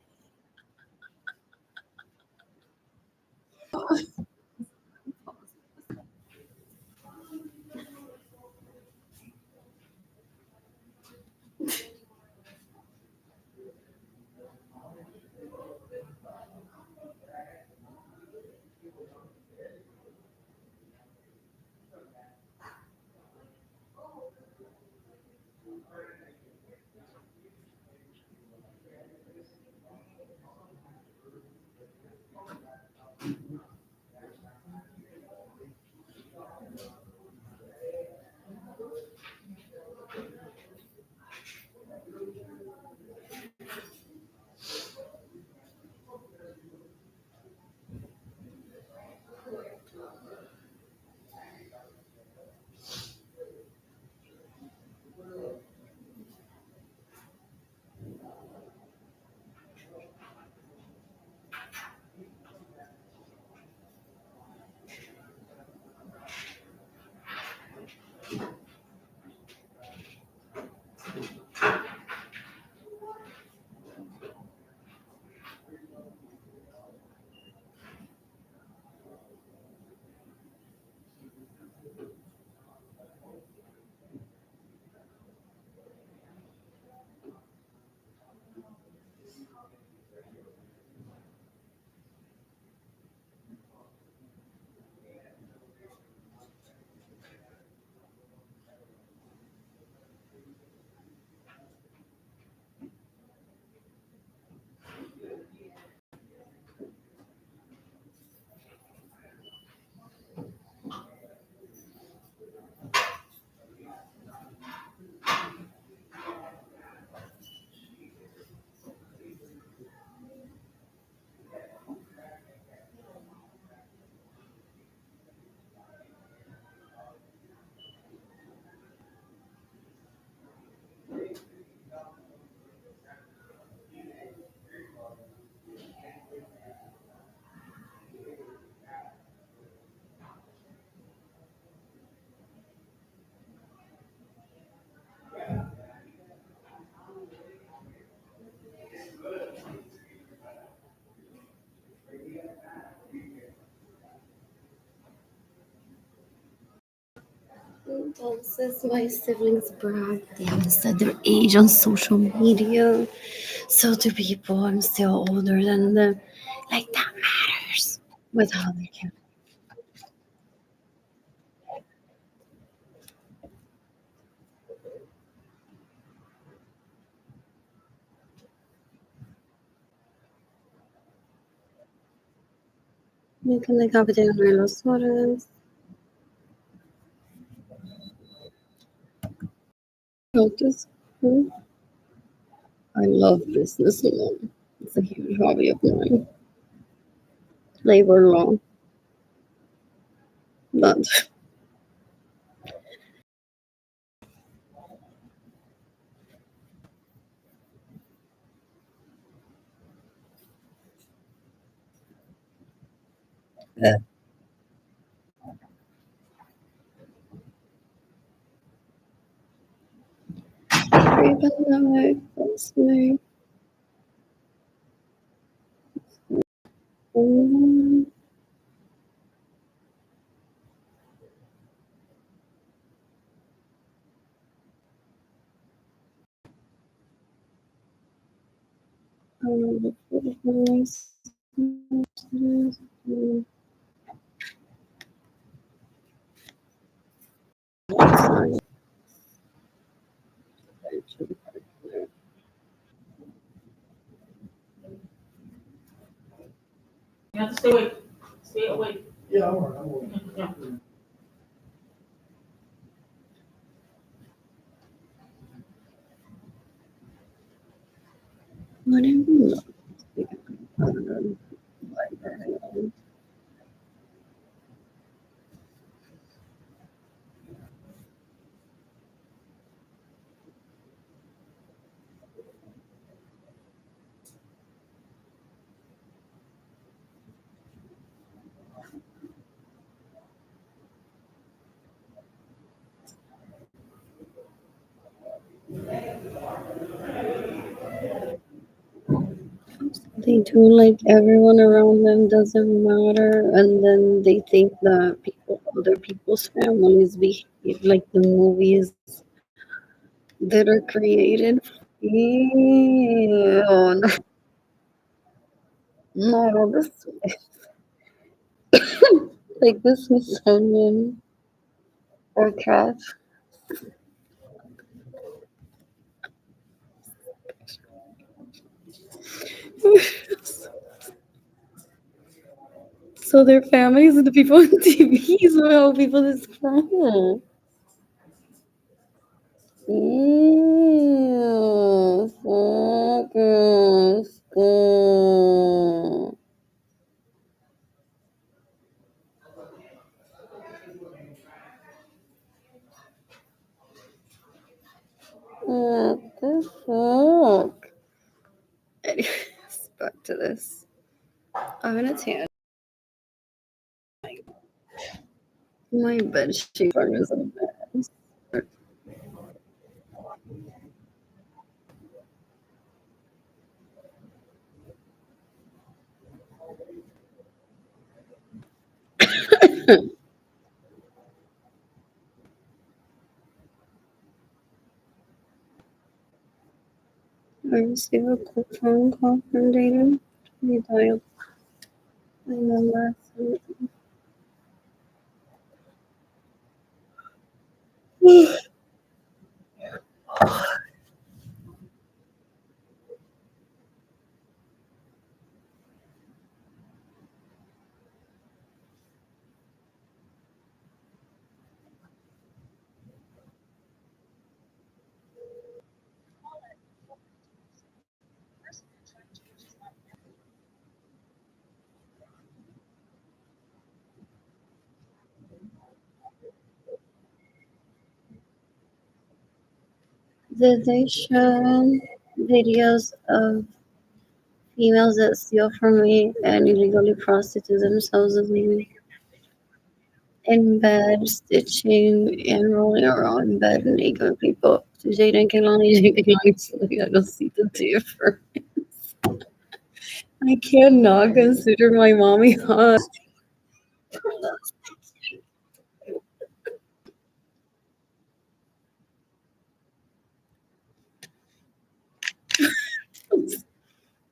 Entonces, my siblings brag they haven't said their age on social media. So to people, I'm still older than them. Like that matters with how they can. You can like have it in los horas. Notice. I love business law. It's a huge hobby of mine. Labor law. But pre-pandemic, that's me. You have to stay awake. Stay awake. Yeah, I'm all right. I'm all right. Yeah. What do you love? Library. They do like everyone around them doesn't matter, and then they think that other people's families behave like the movies that are created. Ew, no, no, this like the Smithsonian or cat. So their families and the people on TV, so how people describe it. Ew, focus. What the fuck? Anyways, back to this. I'm gonna tan my bed sheet is a mess. I received a quick phone call from Dayton. He dialed my number. Did they show videos of females that steal from me and illegally prostitute themselves as me in bed, stitching and rolling around in bed naked people? To Jaden Kelani, Jaden Kelani, I don't see the difference. I cannot consider my mommy hot.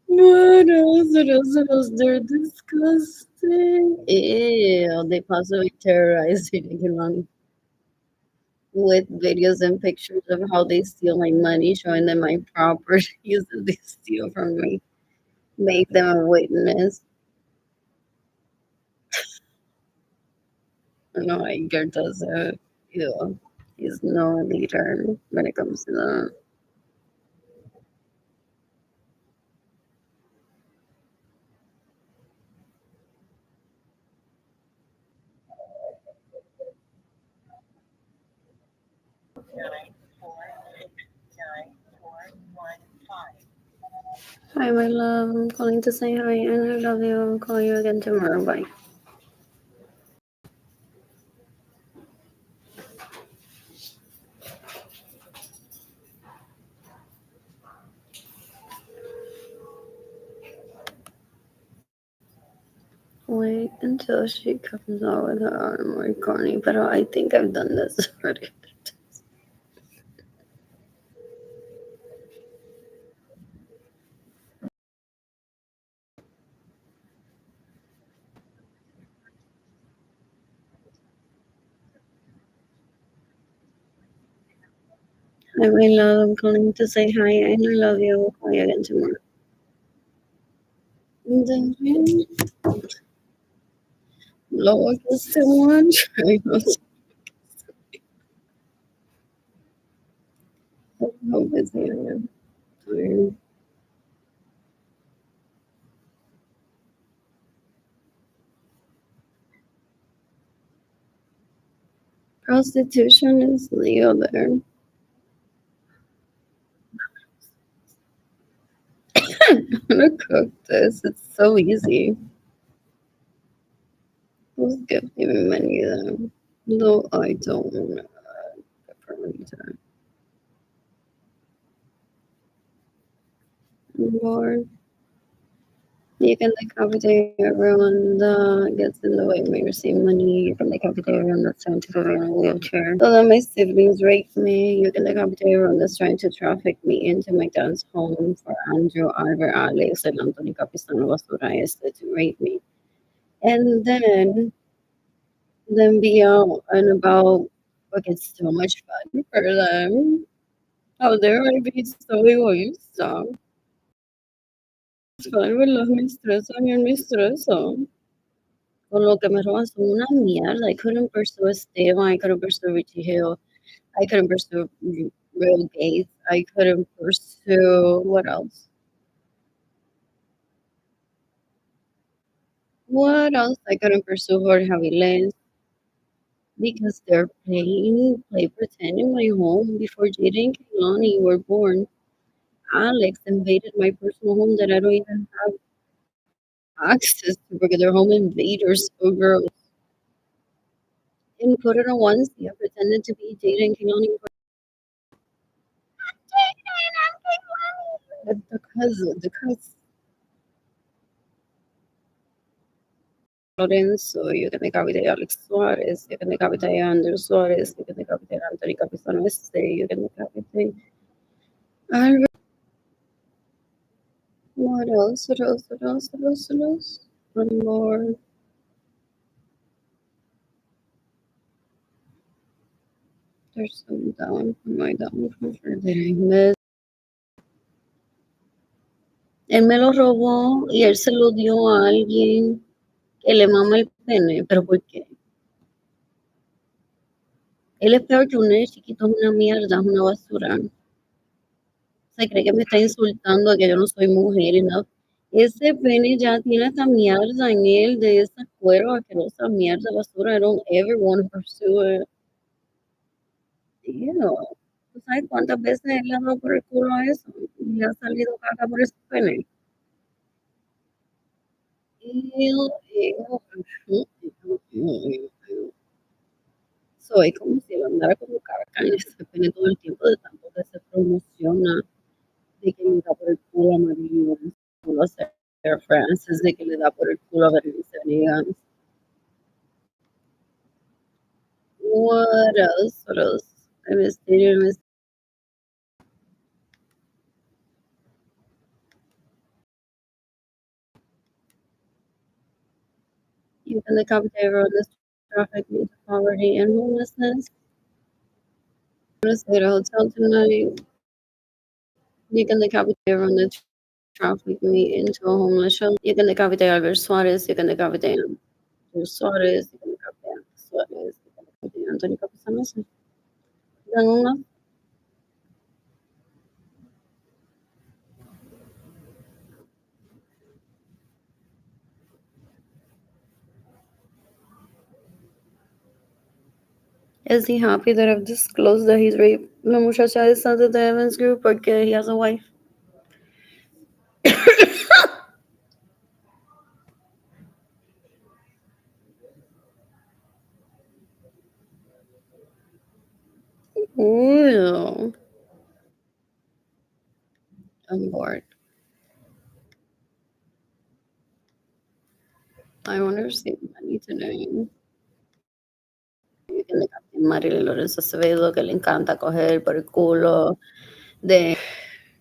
What else? What else? What else? They're disgusting. Ew, they possibly terrorized Jaden Kelani with videos and pictures of how they steal my money, showing them my properties that they steal from me. Make them a witness. No, Iger does it. Ew. He's no leader when it comes to that. Hi, my love. I'm calling to say hi and I love you. I'll call you again tomorrow. Bye. Wait until she comes out with her arm or corny, but I think I've done this already. Hi, my love. I'm calling to say hi and I love you. I'll call you again tomorrow. And then, Lord, is too much. I know how busy I am. Tired. Prostitution is legal there. I'm gonna cook this. It's so easy. Who's giving me money though? No, I don't want pepperoni. Lord. You can decapitate everyone that gets in the way may receive money. You can decapitate everyone that's trying to put me in a wheelchair. So that my siblings rape me. You can decapitate everyone that's trying to traffic me into my dad's home for Andrew, Albert, Alex, and Anthony Capistano Basura to rape me. And then be out and about. Like it's so much fun for them. How dare I be so egoísta? Es fun with los me estresan y él me estresa. Con lo que me roban son una mierda. I couldn't pursue Esteban. I couldn't pursue Richie Hill. I couldn't pursue Real Gates. I couldn't pursue what else? What else? I couldn't pursue Jorge Avilés because they're play pretend in my home before Jada and Kehlani were born. Alex invaded my personal home that I don't even have access to because they're home invaders or girls. And put it on onesie. I pretended to be Jada and Kehlani. The cousin, Lorenzo, you can decapitate Alex Suarez, you can decapitate Andrew Suarez, you can decapitate Anthony Capistano you can decapitate Albert. What else? What else? What else? What else? What else? One more. There's some down from my down from that I missed. Él me lo robó y él se lo dio a alguien que le mama el pene. ¿Pero por qué? Él es peor que un nene chiquito, es una mierda, es una basura. Se cree que me está insultando, que yo no soy mujer y nada. Ese pene ya tiene esta mierda en él, de esa cuero asquerosa mierda, basura. I don't ever want to pursue it. Ew. ¿Tú sabes cuántas veces él le ha dado por el culo a eso? Y le ha salido caca por ese pene. Ew, ew, ew. Soy como si lo andara como caca en ese pene todo el tiempo, de tanto que se promociona, de que le da por el culo a Marilyn, por el culo a Sarah Francis, de que le da por el culo a Berenice Venegas. What else? What else? I missed it. I missed. You can decapitate everyone that's trafficking into poverty and homelessness. I'm gonna stay at a hotel tonight. You can decapitate everyone that trafficked me into a homeless shelter. You can decapitate Albert Suarez. You can decapitate Andrew Suarez. You can decapitate Andrew Suarez. You can decapitate Anthony Capistano. Ganun na. Is he happy that I've disclosed that he's raped la muchacha esa de the Evans group porque he has a wife? Ew. I'm bored. I want to receive money today. You can decapitate Marilyn Lorenzo Acevedo, que le encanta coger por el culo de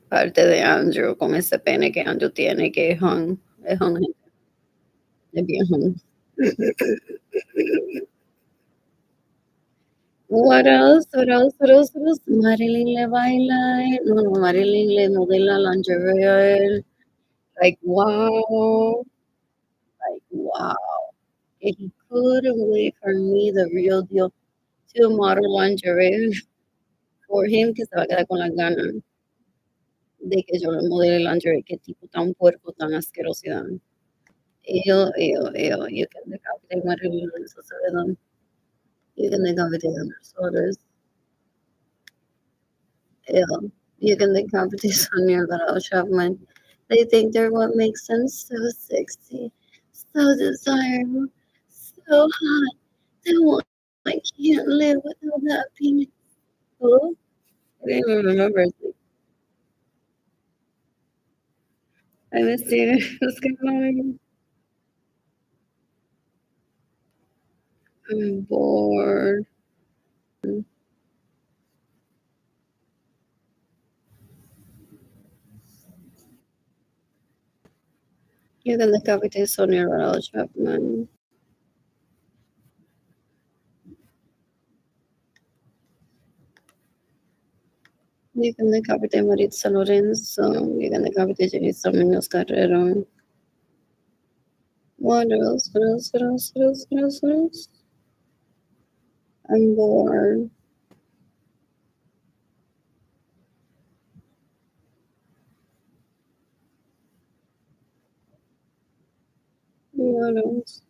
parte de Andrew con ese pene que Andrew tiene, que es hung. Es bien hung. What else? What else? What else? What else? Marilyn le baila. No, Marilyn le modela lingerie a él. Like, wow. Like, wow. If he couldn't wait for me, the real deal, to model lingerie for him, que se va a quedar con las ganas de que yo le modele lingerie. Qué tipo tan puerco, tan asquerosidad. Ew. You can decapitate Marilyn Lorenzo Acevedo. You can decapitate Andrew Suarez. Ew. You can decapitate Sonia Garao Chapman. They think they're what makes them so sexy, so desirable, so hot. They want, I can't live without that penis. Hello? I didn't even remember. I missed you. What's going on? I'm bored. You can decapitate Sonia Ronald Chapman. You can decapitate Maritza Lorenzo. You can decapitate Jenisa Munoz Carrero. What else? What else? What else? What else? What else? What else? I'm bored. What else?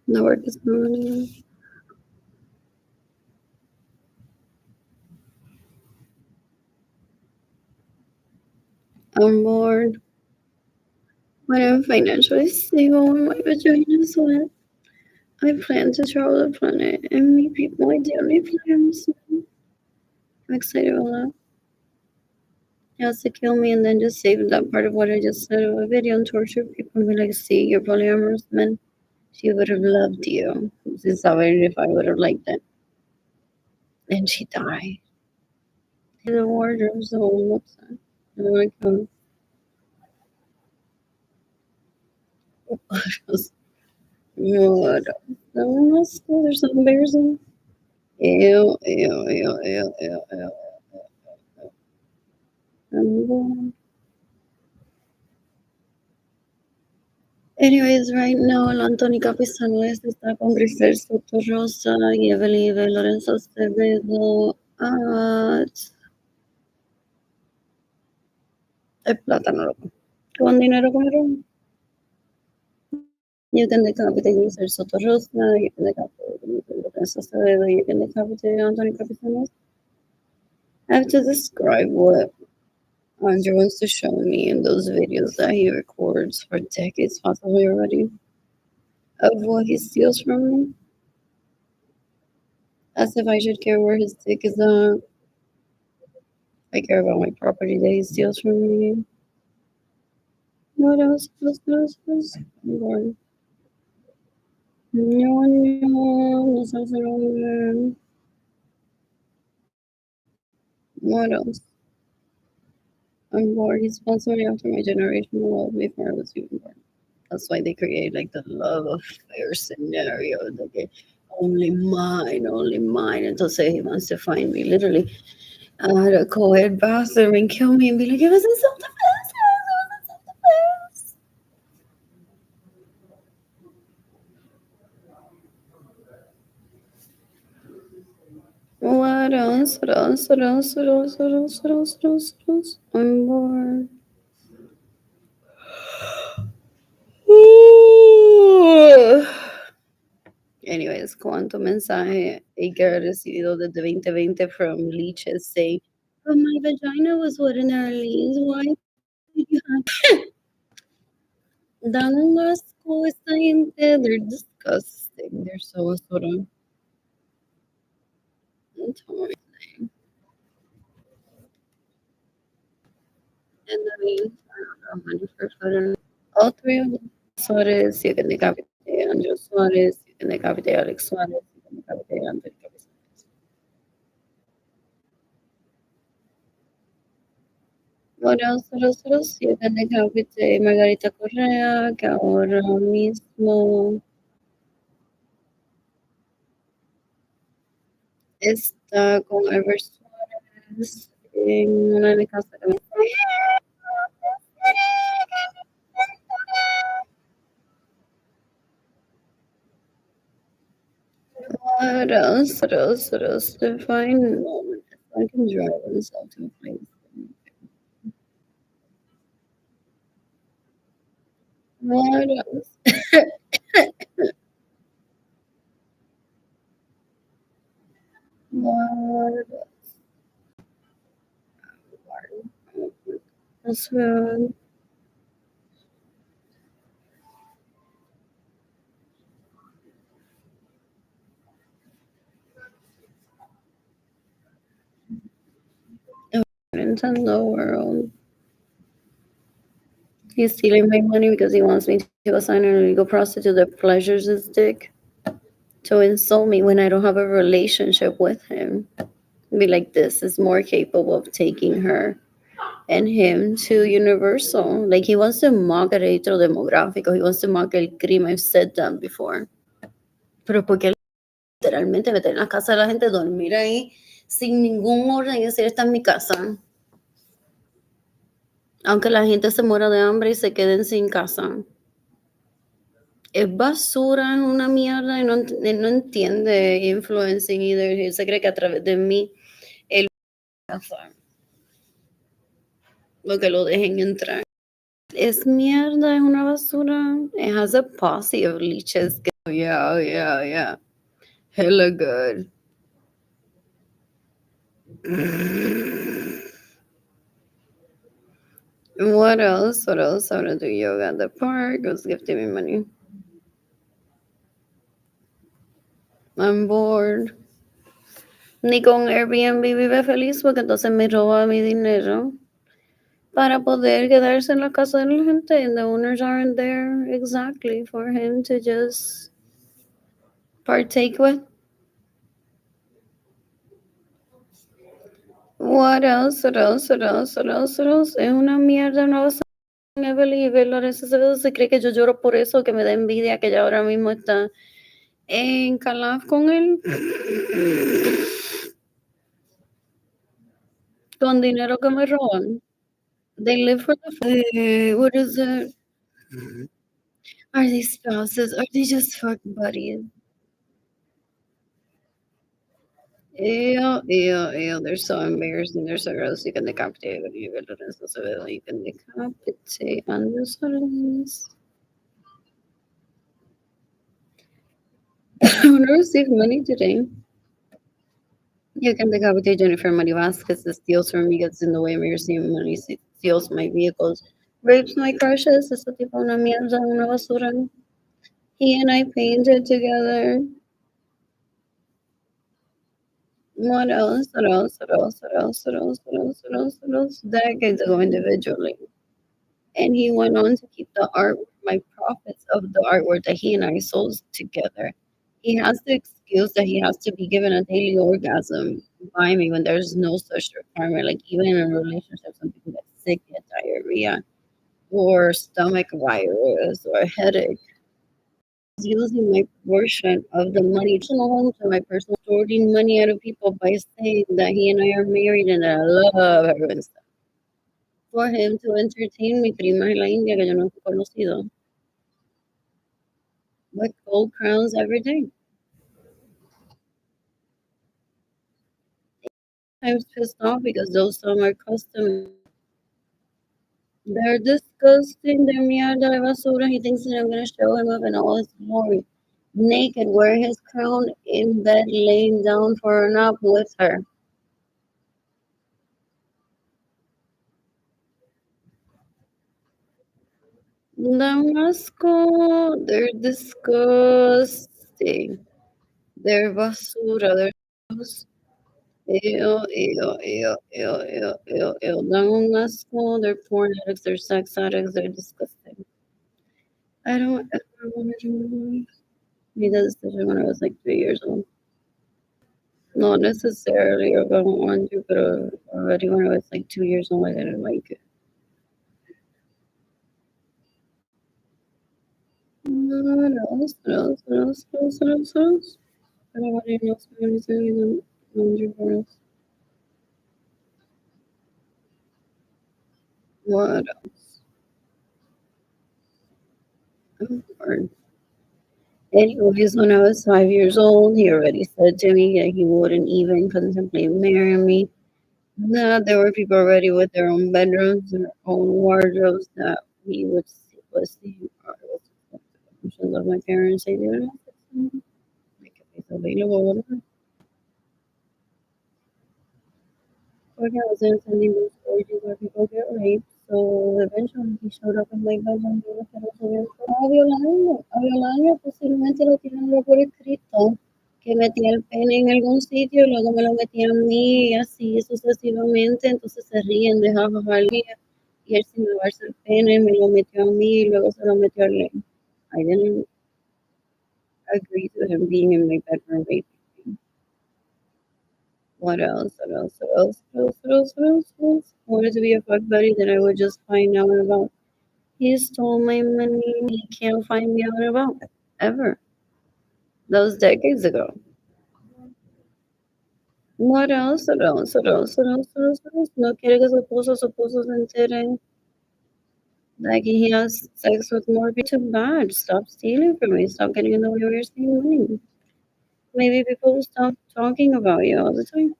The work is morning. I'm bored. When I'm financially stable and my vagina is wet, I plan to travel the planet and meet people I dearly plans. I'm excited about that. He has to kill me and then just save that part of what I just said of a video and torture people and be like, see, you're polyamorous man. She would have loved you. This is how if I would have liked it. And she died. The wardrobe, so I'm upset. And I'm like, what? There's so embarrassing. Ew, ew, ew, ew, ew, ew. Anyways, right now, el Antónica Pizanoles está con Grisel Soto Rosa y Evelyn Lorenzo Acevedo at el plátano loco. Con dinero comieron. You can decapitate Grisel Soto Rosa, you can decapitate Lorenzo Acevedo, you can decapitate Antónica Pizanoles. I have to describe what Andrew wants to show me in those videos that he records for decades, possibly already, of what he steals from me. As if I should care where his dick is at. I care about my property that he steals from me. What else? What else? What else? I'm bored. No, what else? I'm bored. He's sponsored me after my generation love before I was even born. That's why they create like the love affair scenario. Like only mine, only mine. Until say he wants to find me literally at a co-ed bathroom and kill me and be like, it was in self-defense. It was in self-defense. What else? What else? What else? What else? What else? What else? What else? What else? I'm bored. Anyways, ¿cuánto mensaje hay que haber recibido desde 2020 from leeches saying, but my vagina was wet in our leaves. Why did you have Dan asco esta gente? They're disgusting. They're so sort of. And I mean, I don't know, money for fun. All three of them. Suarez, you can decapitate Andrew Suarez, you can decapitate Alex Suarez, you can decapitate Anthony Suarez. What else? What else? What else? You can decapitate Margarita Correa, que ahora mismo está con Ever Suarez en una de las casas que me What else? What else? What else? Define moment. I can drive myself to a place. What else? What else? Well, Nintendo World. He's stealing my money because he wants me to assign an illegal prostitute that pleasures his dick to insult me when I don't have a relationship with him. Be like, this is more capable of taking her and him to Universal. Like, he wants to mock el registro demográfico. He wants to mock el crimen. I've said that before. Pero porque literalmente meter en la casa de la gente, dormir ahí sin ningún orden y decir, esta es mi casa. Aunque la gente se muera de hambre y se queden sin casa. Es basura, es una mierda y no, él no entiende influencing either. Él se cree que a través de mí él va a hacer lo que lo dejen entrar. Es mierda, es una basura. It has a posse of leeches. Oh, yeah, oh, yeah, oh, yeah. Hella good. What else? What else? I want to do yoga at the park. Was gifting me money. I'm bored. Ni con Airbnb vive feliz porque entonces me roba mi dinero para poder quedarse en la casa de la gente and the owners aren't there exactly for him to just partake with. What else? What else? What else? What else? What else? Es una mierda, no vas a believe. Lorenzo Acevedo se cree que yo lloro por eso, que me da envidia que ella ahora mismo está en Calaf con él. Con dinero que me roban. They live for the what is it? Are they spouses? Are they just fuck buddies? Ew, ew, ew. They're so embarrassing. They're so gross. You can decapitate when you get Lorenzo Acevedo. You can decapitate Andres Arenas. I want to receive money today. You can decapitate Jennifer Marie Vasquez that steals from me, gets in the way of me receiving money, steals my vehicles, rapes my crushes. Ese tipo una mierda, una basura. He and I painted together. What else? What else? What else? What else? What else? What else? What else? What else? That guy to go individually. And he went on to keep the art, my profits of the artwork that he and I sold together. He has the excuse that he has to be given a daily orgasm by me when there's no such requirement. Like, even in a relationship, some people get sick, get diarrhea, or stomach virus, or headache. He's using my portion of the money, personal home to my personal, extorting money out of people by saying that he and I are married and that I love her and stuff. For him to entertain mi prima en la India que yo no he conocido with gold crowns every day. I'm pissed off because those some are custom. They're disgusting. They're mierda de basura. He thinks that I'm gonna show him up in all his glory, naked, wearing his crown in bed, laying down for a nap with her. Damasco, they're disgusting. They're basura. They're gross. Ew, ew, ew, ew, ew, ew, ew. Dan un asco. They're porn addicts. They're sex addicts. They're disgusting. I don't ever want to do. Made that decision when I was like 3 years old. Not necessarily or don't want to, but already when I was like 2 years old, I didn't like it. What else? What else? What else? What else? What else? What else? I don't want anyone else to say anything. What else? What else? I'm bored. Anyways, when I was 5 years old, he already said to me that he wouldn't even contemplate marrying me. That there were people already with their own bedrooms, their own wardrobes, that he would was the assumptions of my parents. They didn't have to make it available, whatever. But I was attending those orgies where people get raped. So eventually he showed up in my bedroom y lo que no sabía estaba violando. A violarme posiblemente lo tienen algo por escrito. Que metía el pene en algún sitio y luego me lo metía a mí y así sucesivamente. Entonces se ríen de jajaja y él sin lavarse el pene me lo metió a mí y luego se lo metió a él. I didn't agree to him being in my bedroom raping me. What else? What else? What else? What else? What else? What else? What else? Wanted to be a fuck buddy that I would just find out about. He stole my money. He can't find me out about ever. That was decades ago. What else? What else? What else? What else? What else? What else? No quiere que su esposo se entere. Like he has sex with more people. Too bad. Stop stealing from me. Stop getting in the way of your stealing money. Maybe people will stop talking about you all the time.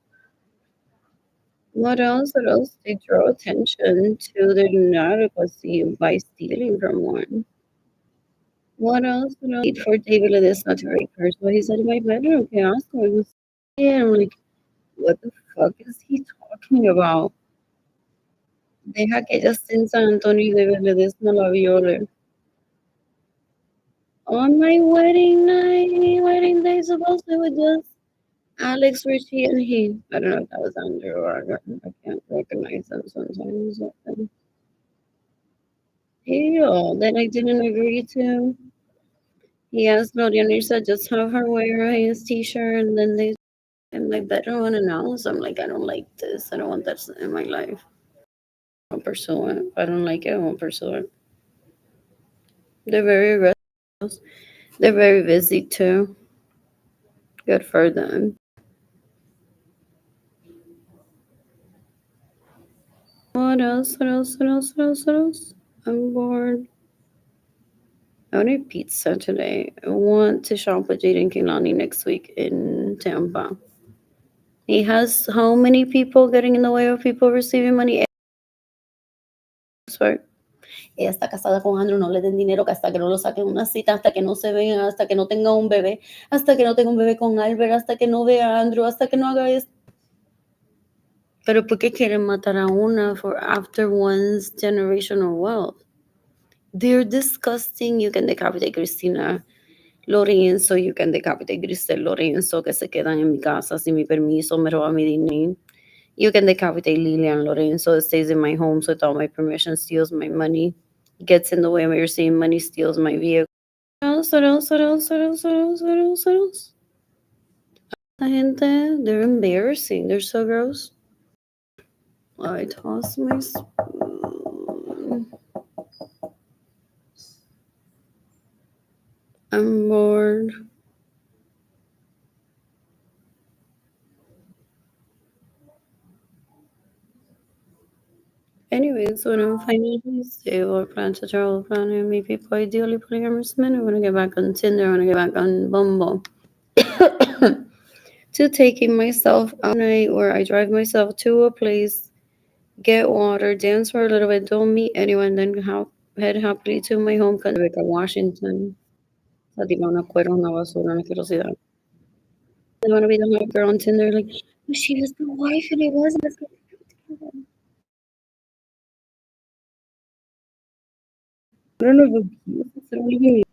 What else? What else? They draw attention to their inadequacy by stealing from one. What else? What else? Wait for David Ledesma to rape her. So he said in my bedroom, okay, ask him. I was, yeah, I'm like, what the fuck is he talking about? Deja que ella esté en San Antonio y David Ledesma la viole. On my wedding night, wedding day, supposedly with just Alex Ritchie and he. I don't know if that was Andrew or I can't recognize them sometimes. Ew, that I didn't agree to. He asked Gloria Nirsa just have her wear his t-shirt and then they in my bedroom unannounced. I'm like, I don't like this. I don't want that in my life. I won't pursue it. If I don't like it, I won't pursue it. They're very restless. They're very busy too. Good for them. What else? What else? What else? What else? What else? I'm bored. I want to eat pizza today. I want to shop with Jaden Kilani next week in Tampa. He has how many people getting in the way of people receiving money? Sorry. Ella está casada con Andrew, no le den dinero que hasta que no lo saquen una cita, hasta que no se vean, hasta que no tenga un bebé, hasta que no tenga un bebé con Albert, hasta que no vea a Andrew, hasta que no haga esto. Pero ¿por qué quieren matar a una for after one's generational wealth? They're disgusting. You can decapitate Cristina Lorenzo, you can decapitate Grisel Lorenzo, que se quedan en mi casa sin mi permiso, me roban mi dinero. You can decapitate Lilian Lorenzo, that stays in my home without my permission, steals my money, gets in the way of me receiving money, steals my vehicle. What else? What else? What else? What else? What else? What else? La gente, they're embarrassing. They're so gross. I toss my spoon. I'm bored. Anyways, when I'm financially stable, I plan to travel, plan to meet people, ideally polyamorous men. I want to get back on Tinder. I want to get back on Bumble. To taking myself out night where I drive myself to a place, get water, dance for a little bit, don't meet anyone, then head happily to my home country, Washington. Sa di ba una cuero, una basura, una asquerosidad. I want to be the hot girl on Tinder, like, oh, she was the wife and it wasn't. Let's get together. I don't know if it's really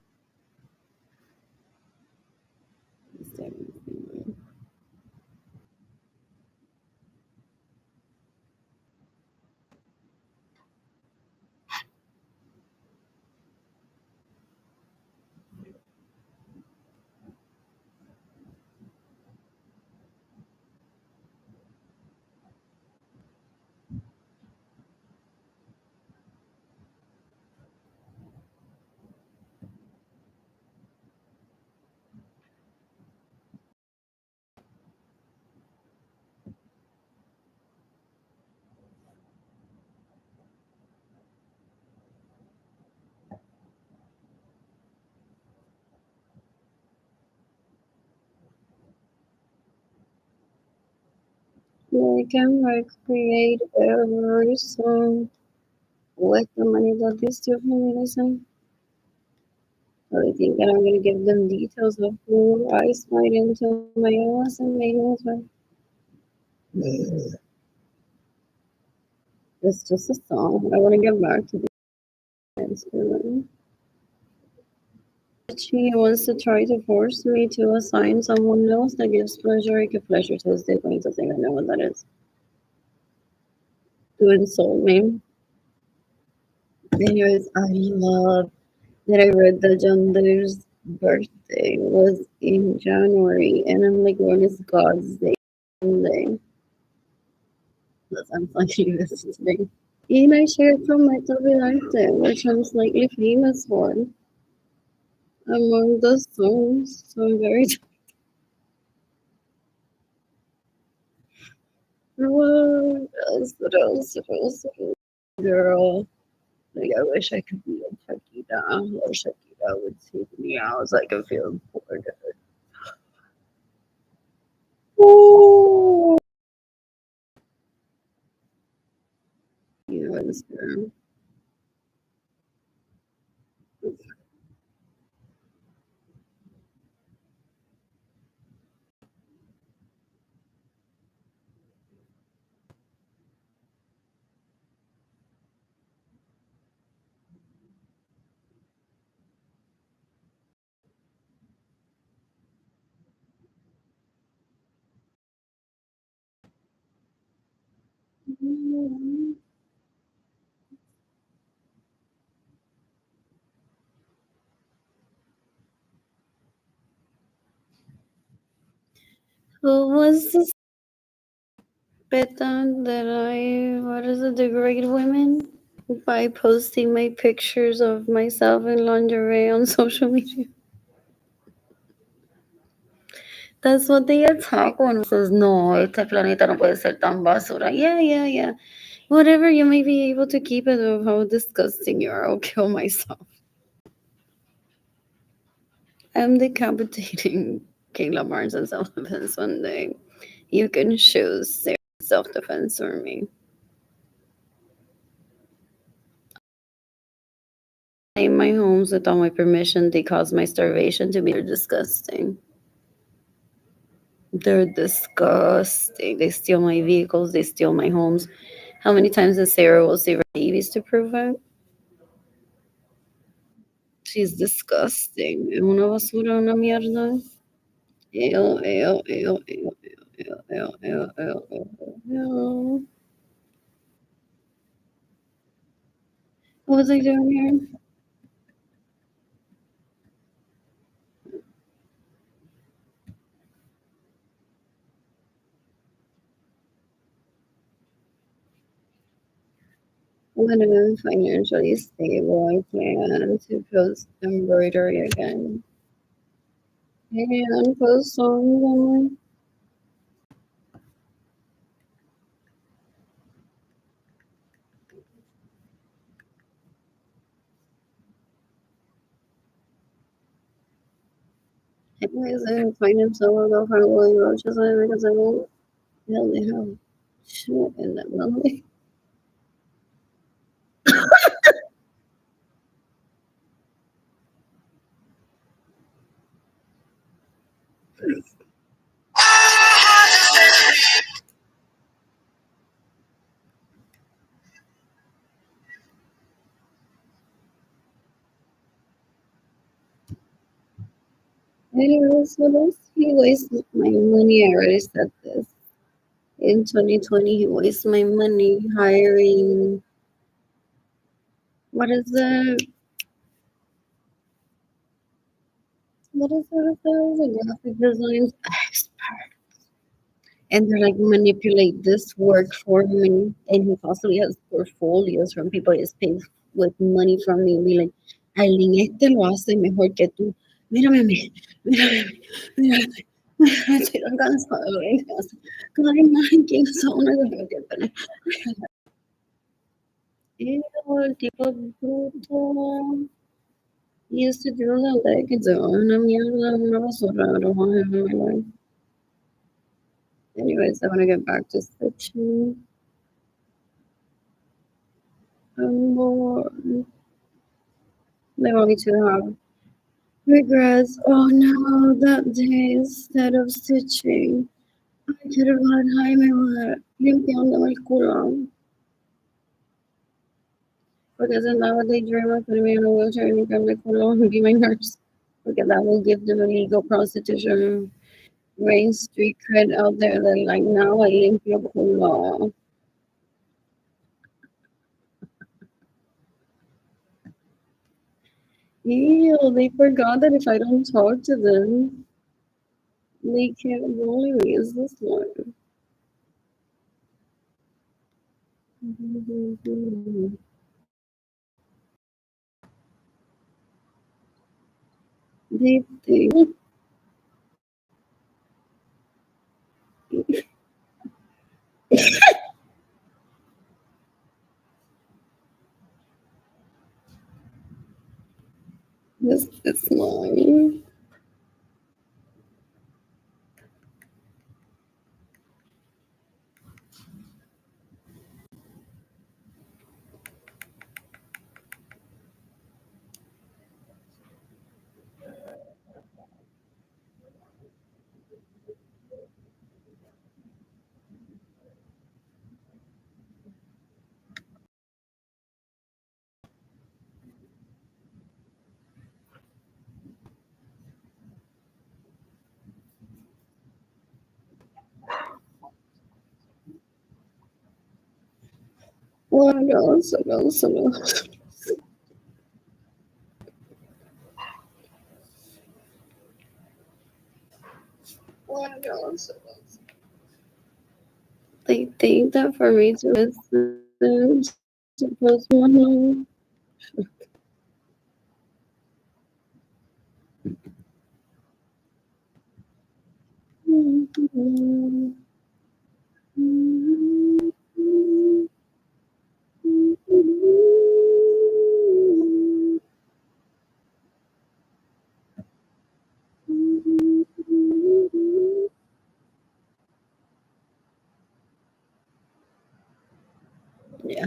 I can recreate every song with the money that they steal from me, listen. So I think that I'm gonna give them details of who I slide into my ass and maybe as well. It's just a song. I wanna get back to the instrument. She wants to try to force me to assign someone else that gives pleasure. I give pleasure to his siblings. I think I know what that is. To insult me. Anyways, I love that I read that John Deere's birthday was in January, and I'm like, when is God's Day? Sunday. That sounds like he was today. And I shared from my Tabilarte, which I'm slightly famous for among the songs. So I'm very what else? What else? What else? Girl, like I wish I could be a Shakira, or Shakira would take me out so I could feel important. Ooh. Yes, girl. Who was this beta that what is it, degrade women? By posting my pictures of myself in lingerie on social media. That's what they attack when says, no, este planeta no puede ser tan basura. Yeah, yeah, yeah. Whatever, you may be able to keep it of how disgusting you are. I'll kill myself. I'm decapitating Kayla Barnes in self-defense one day. You can choose self-defense or me. In my homes without my permission, they cause my starvation to be disgusting. They're disgusting. They steal my vehicles, they steal my homes. How many times does Sarah will save her babies to prove it? She's disgusting. Es una basura, una mierda. Ew, ew, ew, ew, ew, ew, ew, ew, ew, ew. What was I doing here? When I'm financially stable, I plan to post embroidery again. And post songs online. Anyways, I find himself a girlfriend Willie Roaches because I won't really have shit in that movie. Anyways, what else? He wasted my money. I already said this. In 2020, he wasted my money hiring. What is it? What is it? A graphic design expert. And they're like, manipulate this work for me. And he possibly has portfolios from people he's paid with money from me. And be like, Aileen, este lo hace mejor que tú. Mírame a mí, mírame a mí, mírame a mí. Estoy tan cansada de ver eso. Cada imagen que usa una de que pena. El tipo bruto. He used to do the legs, una mierda, una basura. I don't want him in my life. Anyways, I want to get back to stitching. I'm bored. They want me to have regrets. Oh no, that day instead of stitching, I could have had Jaime limpiándome el culo. Because then that would they dream of putting me in a wheelchair and limpiarme el culo and be my nurse. Because that will give them illegal prostitution Main Street cred out there. They're like, now I limpio culo. Ew, they forgot that if I don't talk to them, they can't bully me. Is this one? They think this is mine. One girl, so girl, so girl. One girl, so girl. They think that for me to listen to Post Malone. Yeah.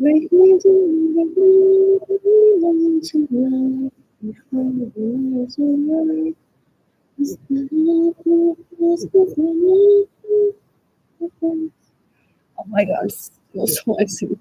Make me do what you want to know. Before the world's away, Oh my god, so sexy.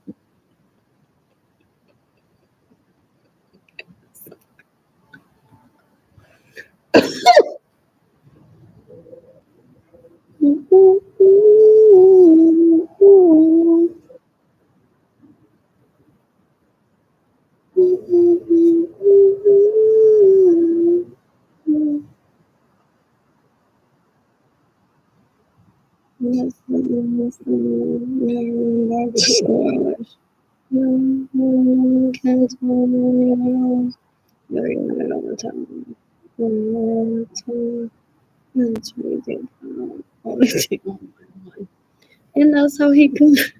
And that's how he goes.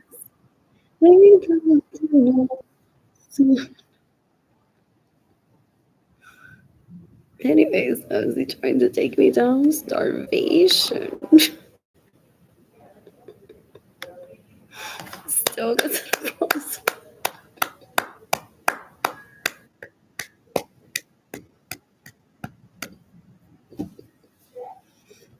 Anyways, is he trying to take me down? Starvation. Still gets the boss.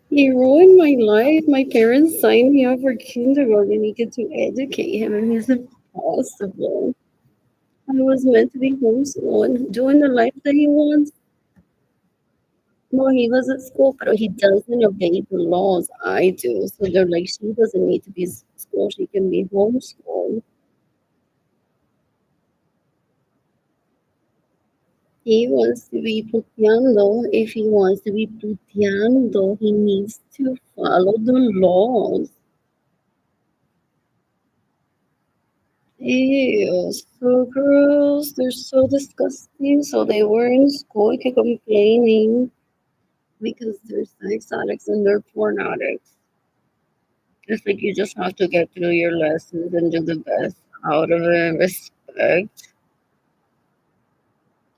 He ruined my life. My parents signed me up for kindergarten. He get to educate him, and it's impossible. I was meant to be homeschooled, doing the life that he wants. No, he was at school, but he doesn't obey the laws. I do. So they're like, she doesn't need to be school. She can be homeschooled. He wants to be puteando. If he wants to be puteando, he needs to follow the laws. Ew, so gross. They're so disgusting. So they were in school complaining because they're sex addicts and they're porn addicts. It's like you just have to get through your lessons and do the best out of it, respect.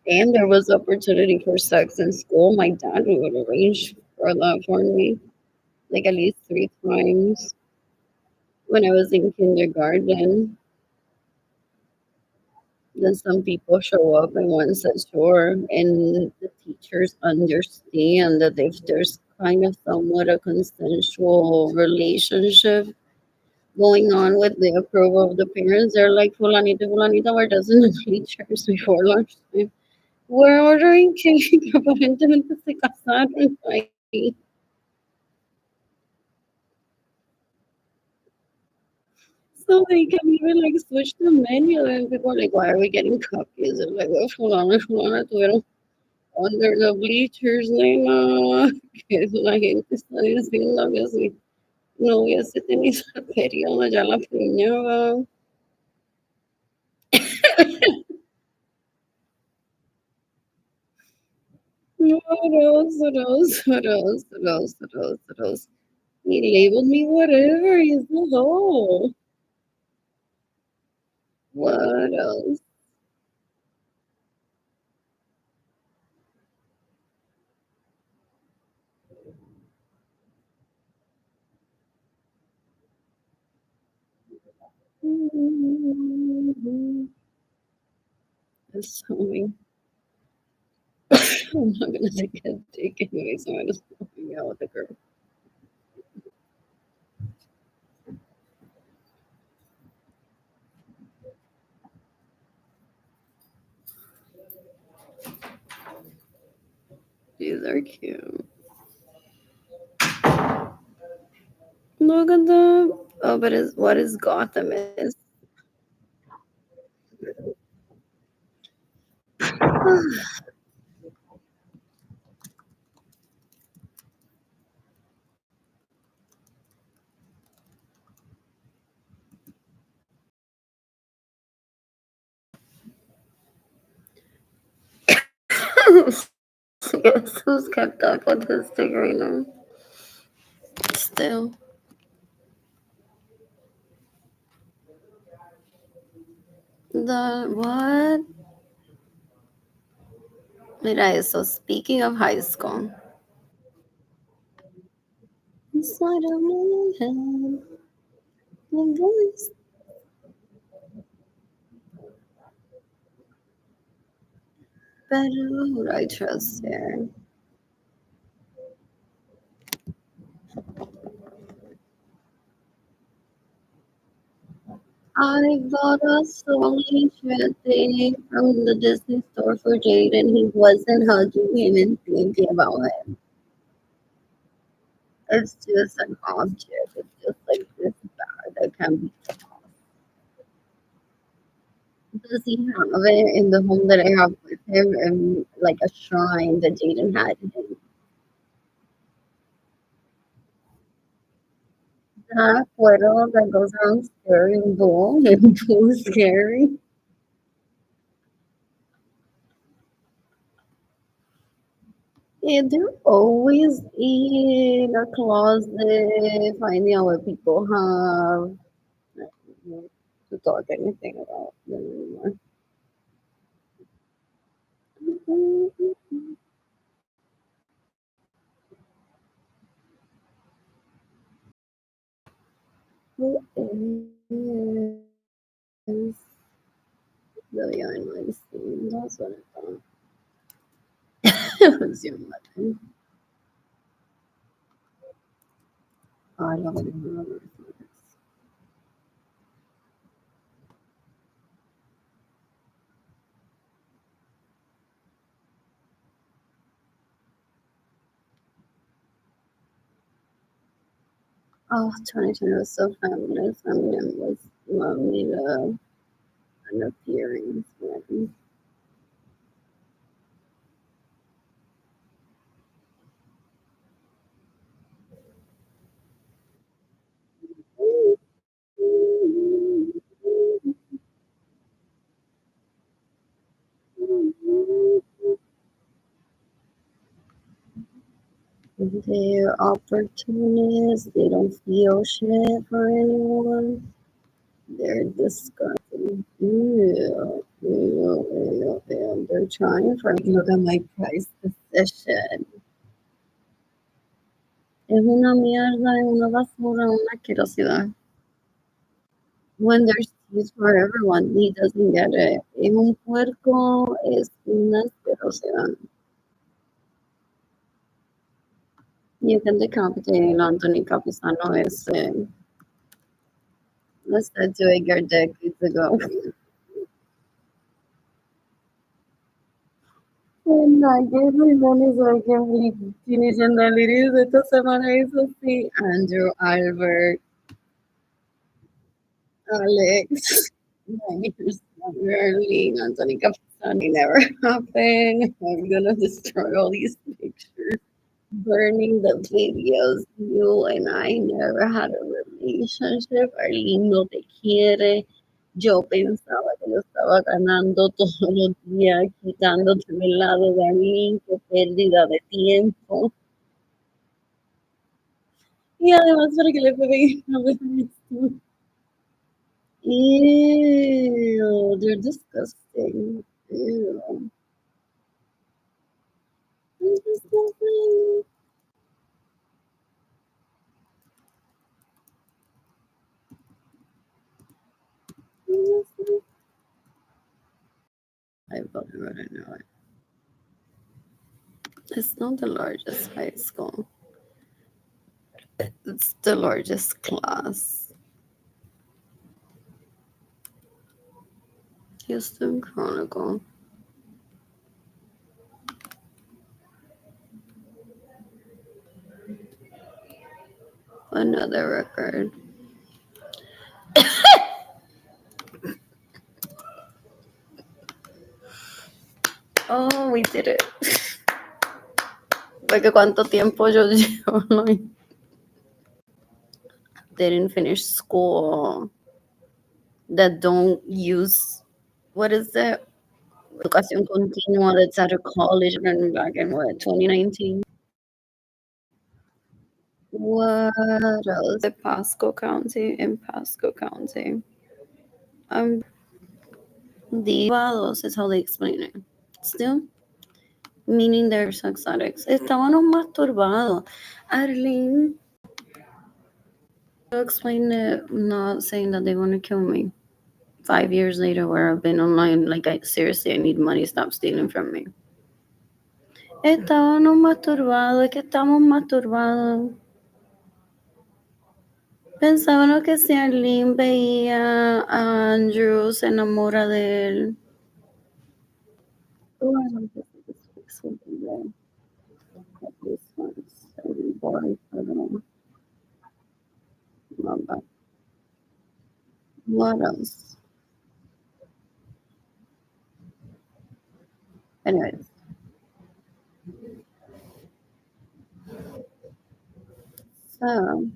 And there was opportunity for sex in school. My dad would arrange for that for me, like at least 3 times when I was in kindergarten. Then some people show up and one says sure, and the teachers understand that if there's kind of somewhat a consensual relationship going on with the approval of the parents, they're like, Fulanita, Fulanita, where doesn't the teachers before lunchtime? We're ordering cake, aparentemente se casaron ahí. So they can even like switch the menu and people are like, why are we getting cupcakes? They're like, well, fulana, fulana, tuvieron under the bleachers, nena. Que la gente está diciendo que si no hubiese tenido el periodo ya la preñaba. What else? What else? What else? What else? What else? What else? He labeled me whatever. He's a hoe. What else? That's so mean. I'm not gonna take a dick anyway, so I just hang out with the girl. These are cute. Look at them. Oh, but is what is Gotham is. Guess who's kept up with his thing right now? Still. The what? Mira, so speaking of high school. Inside of my head, the voice. Better who I trust here. I bought a Sony thing from the Disney store for Jade, and he wasn't hugging him and thinking about him. It's just an object. It's just like this bar that can be tossed. Does he have it in the home that I have with him, and like a shrine that Jaden had him? That portal that goes around scaring Bull, and Bull's scary. Yeah, they're always in a closet, finding out what people have. I don't know to talk anything about them anymore. Who is the yarn scene? That's what I thought. It was your mother. Oh, I don't even remember. Oh, 2020 was so feminist. Eminem was made an appearance when. They're opportunists. They don't feel shit for anyone. They're disgusting. Ew, ew, ew, ew. They're trying for me. Look at my price position. Es una mierda, es una basura, una asquerosidad. When there's seats for everyone, he doesn't get it. Es un puerco, es una asquerosidad. You can decapitate Anthony Capisano let's start to Edgar decades ago. Nugget Jimenez que finishing the ladies esta semana hizo así. Andrew, Albert, Alex, 9 years early, Anthony Capitani never happened. I'm gonna destroy all these pictures. Burning the videos. You and I never had a relationship. Arlene no te quiere. Yo pensaba que yo estaba ganando todos los días, quitándote el lado de Arlene. Qué pérdida de tiempo. Y además para que le pegue a ver esto. Ew, they're disgusting. Ew. They're disgusting. I fucking really know it. It's not the largest high school. It's the largest class. Houston Chronicle. Another record. Oh, we did it. Porque cuánto tiempo yo llevo, like, didn't finish school, that don't use, what is that? Educación continua that's out of college and back in what, 2019? What else? In Pasco County. The vados is how they explain it. Still, meaning they're sex addicts. Estábamos masturbados. Arlene explained it, not saying that they want to kill me. 5 years later, where I've been online, like, I need money, stop stealing from me. Estábamos masturbados, es que estamos masturbados. Pensaba ¿no? que si Arlene veía a Andrew, se enamora de él. Oh, I don't think this is something that this one's so boring for them. Not bad. What else? Anyways. So,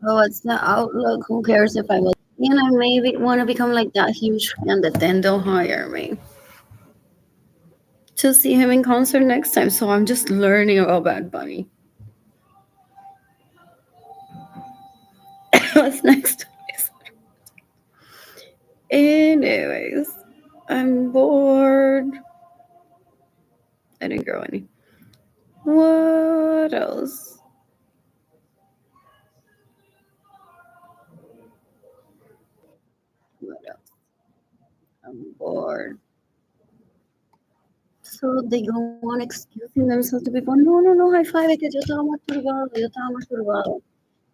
oh, it's the outlook. Who cares if I was? You know, maybe want to become like that huge fan that then they'll hire me to see him in concert next time. So I'm just learning about Bad Bunny. What's next? Anyways, I'm bored. I didn't grow any. What else? What else? I'm bored. So they go on excusing themselves to people. No, no, no, high five, es que yo estaba masturbado, yo estaba masturbado.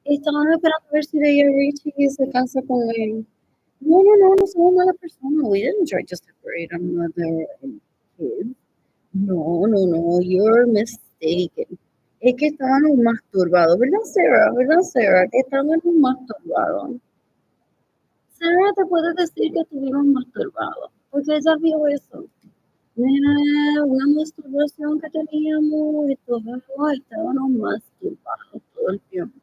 Estaban esperando a ver si veía a Richie y se casa con él. No, no, no, no somos mala persona. We didn't try to separate another kid. No, no, no, you're mistaken. Es que estábamos masturbados, ¿verdad, Sarah? ¿Verdad, Sarah? Que estábamos masturbados. Sarah te puede decir que estuvimos masturbados, porque ella vio eso. Era una masturbación que teníamos y todos estábamos masturbados todo el tiempo.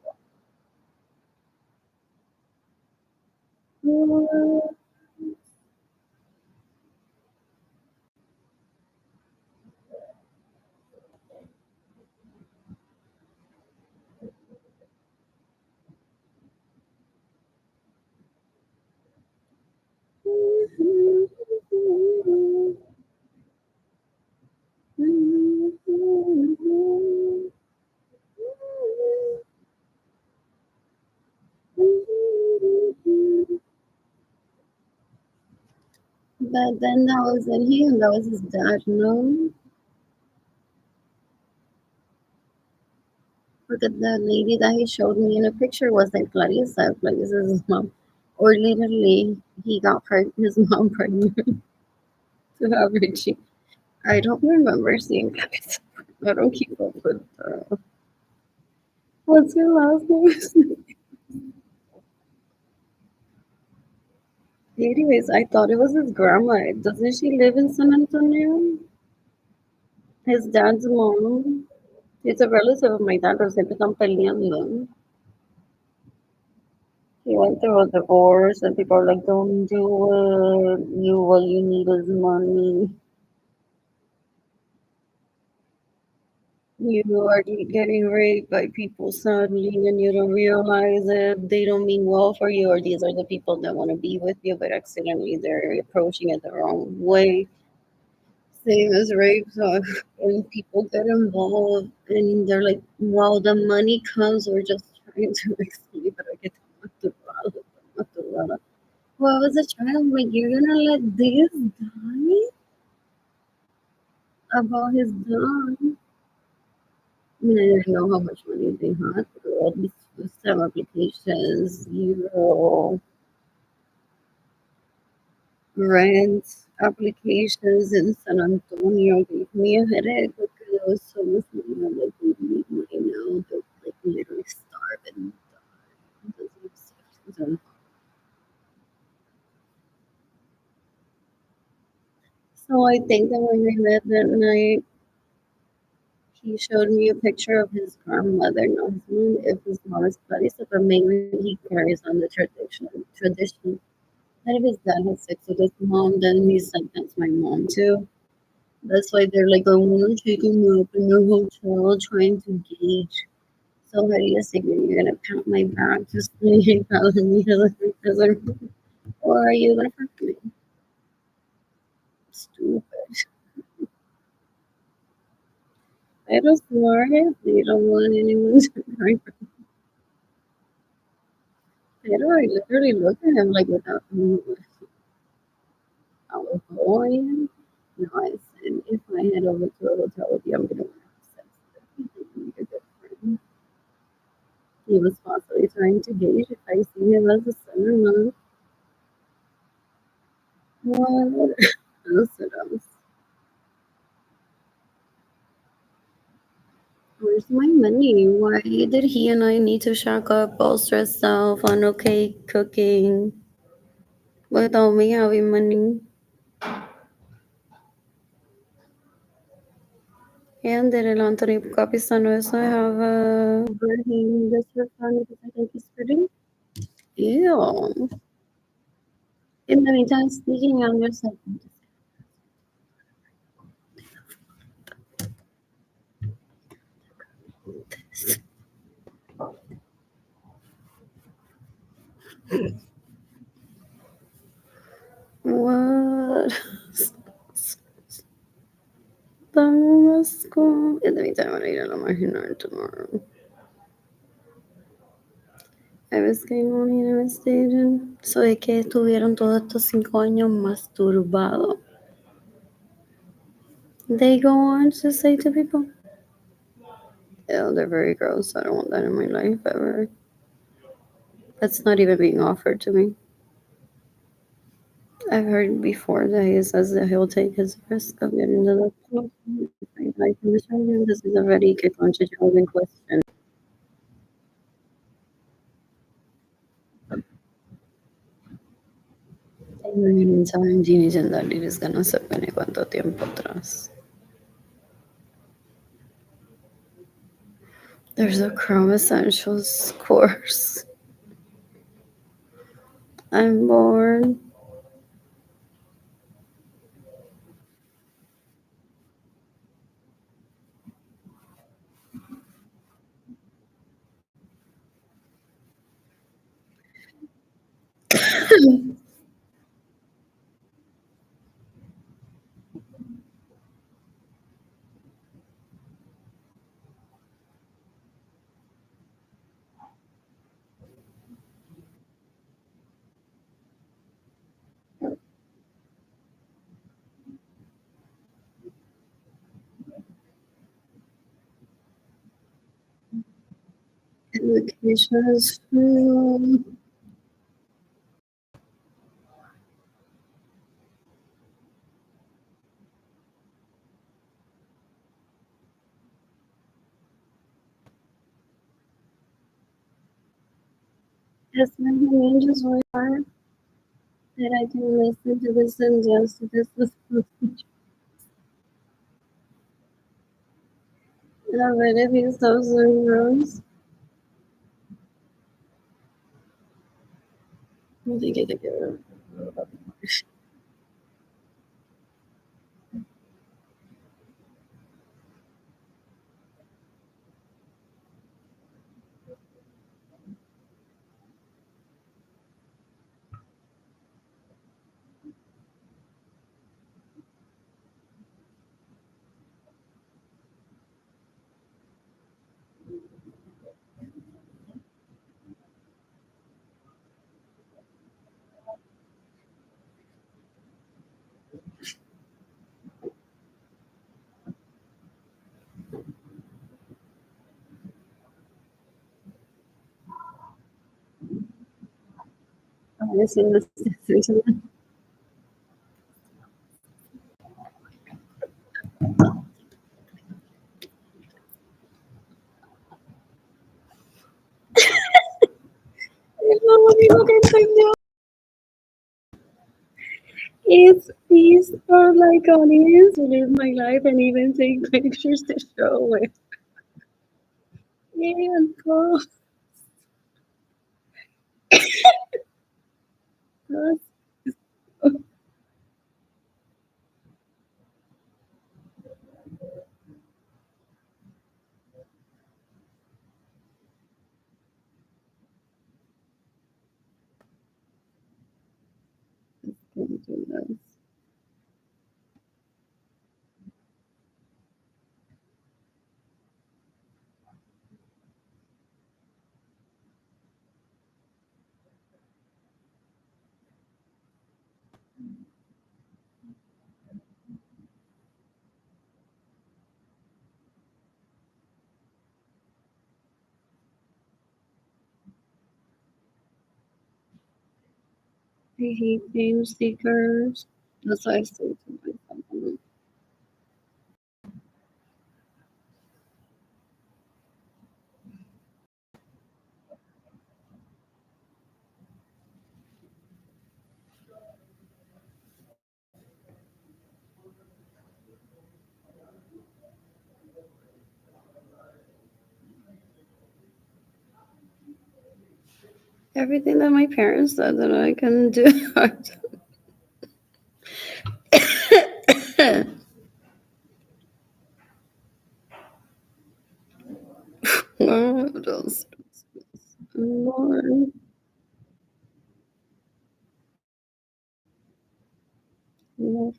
But then that wasn't him, that was his dad, no? Because the lady that he showed me in a picture wasn't Clarissa, Clarissa's mom. Or literally, he got his mom pregnant to have Richie. I don't remember seeing Clarissa. I don't keep up with what's her last name? Anyways, I thought it was his grandma. Doesn't she live in San Antonio? His dad's mom. It's a relative of my dad, pero siempre están peleando. He went through a divorce, and people are like, "Don't do it. All you need is money. You are getting raped by people sadly, and you don't realize it. They don't mean well for you, or these are the people that want to be with you, but accidentally they're approaching it the wrong way." Same as rape. So when people get involved, and they're like, "Wow, the money comes. We're just trying to explain, but I get well, I was a child, like, you're gonna let this die about his dad? I mean, I didn't know how much money they had through all these STEM applications, rent applications in San Antonio gave me a headache because there was so much money. I'm like, we need money now. They'll like literally starve and die because of sections. So I think that when we met that night, he showed me a picture of his grandmother. Now his mom, if his mom is Clarissa, but maybe he carries on the tradition. That if his dad has sex with his mom, then he's like, that's my mom too. That's why they're like, I want to take him up in the hotel, trying to gauge. So how do you say you're gonna pat my back just telling me or are you gonna fuck me? Stupid. I don't smart. They don't want anyone to cry. I literally look at him like without I was going. No, I said if I head over to a hotel with you, I'm gonna have sex with you. Make a good friend. He was possibly trying to gauge if I see him as a son or not. What? Oh, so dumb. Where's my money? Why did he and I need to shack up all stressed out on okay cooking without me having money? And did el Anthony Capisano eso have a bird hanging this for fun because I think he's pretty? Ew. In the meantime, speaking on yourself. What? Let's go. In the meantime, I'm gonna imaginar tomorrow. I was going on in a station. So de que estuvieron todos estos 5 años masturbados. They go on to say to people, "Yeah, they're very gross. I don't want that in my life ever." That's not even being offered to me. I've heard before that he says that he'll take his risk of getting the laptop. Like in the show, this is already que concha in question. En time, Genie Gendali is gonna saber ni cuánto tiempo atrás. There's a Chrome Essentials course. I'm bored. Education is free. Yes, my angels were that I can listen to this and dance to this with a very few thousand euros. I think I could get it. I see this decision. It's these are like audience to live my life and even take pictures to show it. Yeah, of course. Can't do this. I hate game seekers. That's why I say to myself. Everything that my parents said that I can do. What else? Lord. Lord.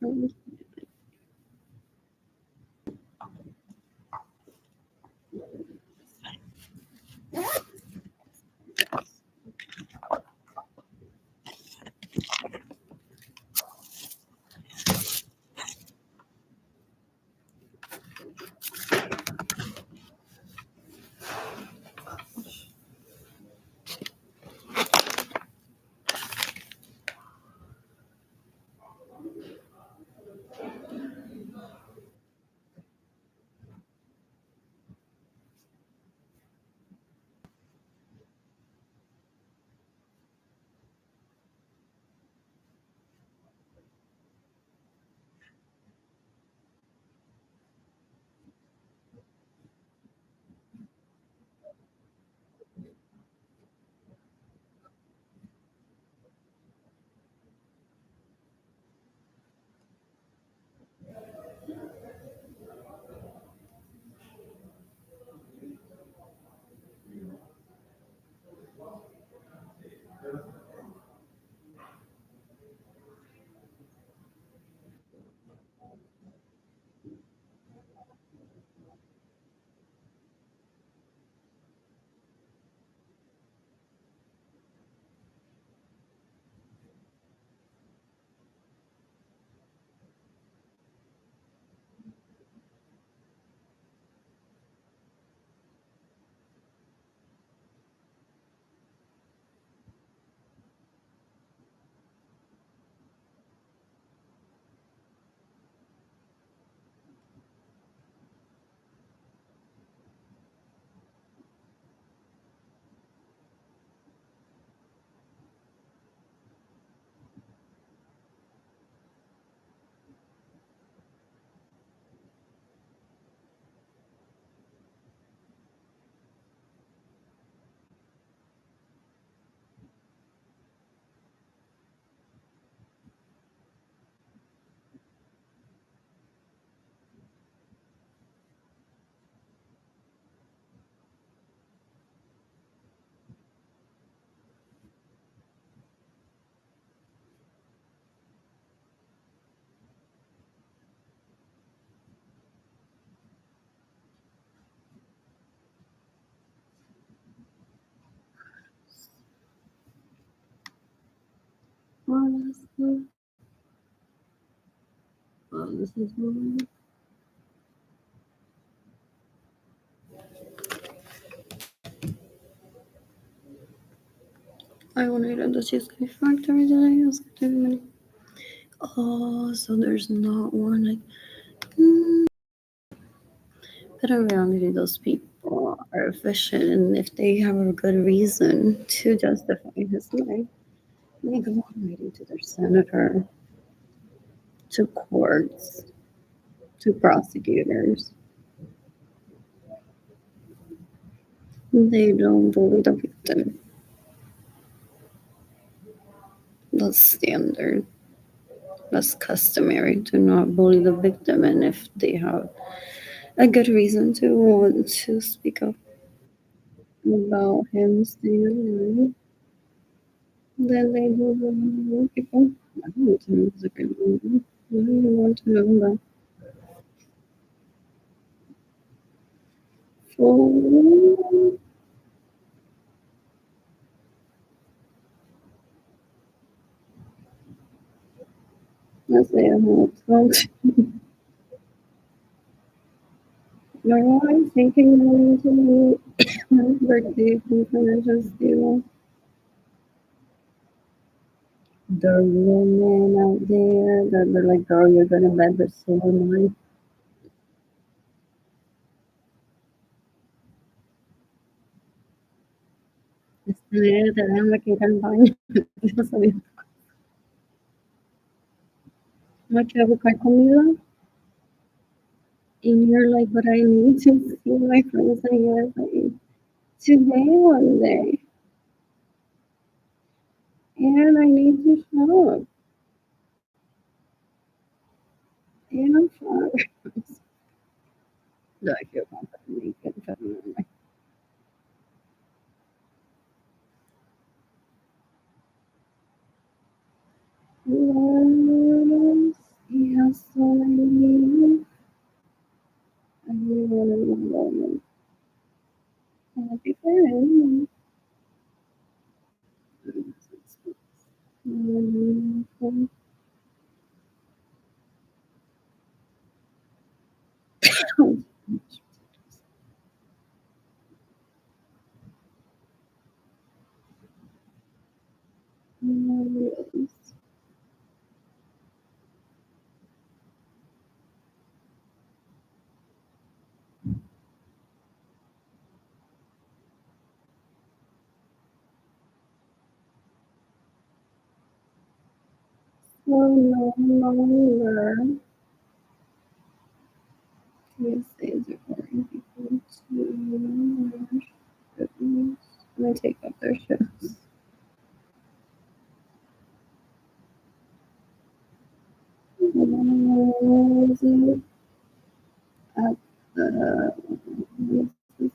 Honestly. This is one. I want to eat at the Cheesecake Factory today. I was too many. Oh, so there's not one. Like, but in reality, those people are efficient, and if they have a good reason to justify his life, they go on writing to their senator, to courts, to prosecutors. They don't bully the victim. That's standard. That's customary to not bully the victim, and if they have a good reason to want to speak up about him staying alive, then they do the people. I don't want to know the good. I don't want to know that. For let's say I'm not no, I'm thinking I'm going to my birthday from financial stable. the women out there that they're like, girl, you're gonna bed, but so am I. Tenemos que ir al baño. Yo sabía. No quiero buscar comida. And you're like, but I need to see my friends. And you're like, today one day. And I need to shop. And I'm sorry. No, I feel comfortable naked. Yes, I need. Everyone happy friend. No longer. Tuesdays are boring people to I'm gonna take off their shirts. At the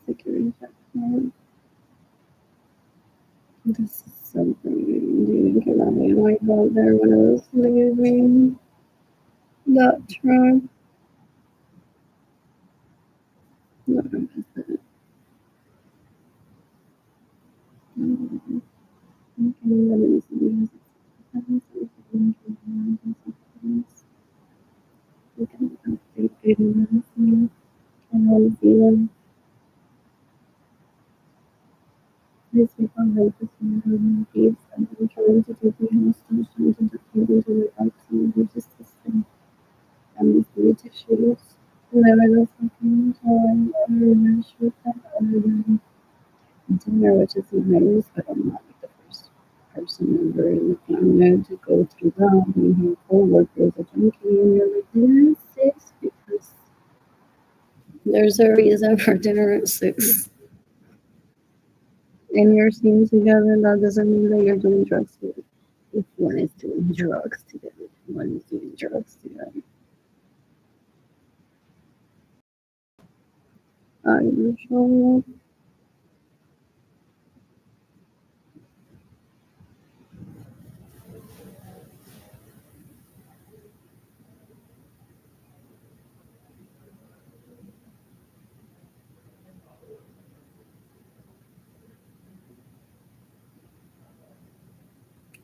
security checkpoint. This is something you can only like out there when I was leaving that truck. No, I missed it. These people like this and thieves and I'm trying to take me hostage, trying to duck me into the dark some of just system and these beauty tissues. Never go fucking so I rush with that other than dinner, which is nice, but I'm not like the first person ever in the planet to go through that. When your co-worker is a junkie and you're like, dinner at 6 because there's a reason for dinner at 6. And you're seen together, that doesn't mean that you're doing drugs together. If one is doing drugs together, one is doing drugs together. Are you sure?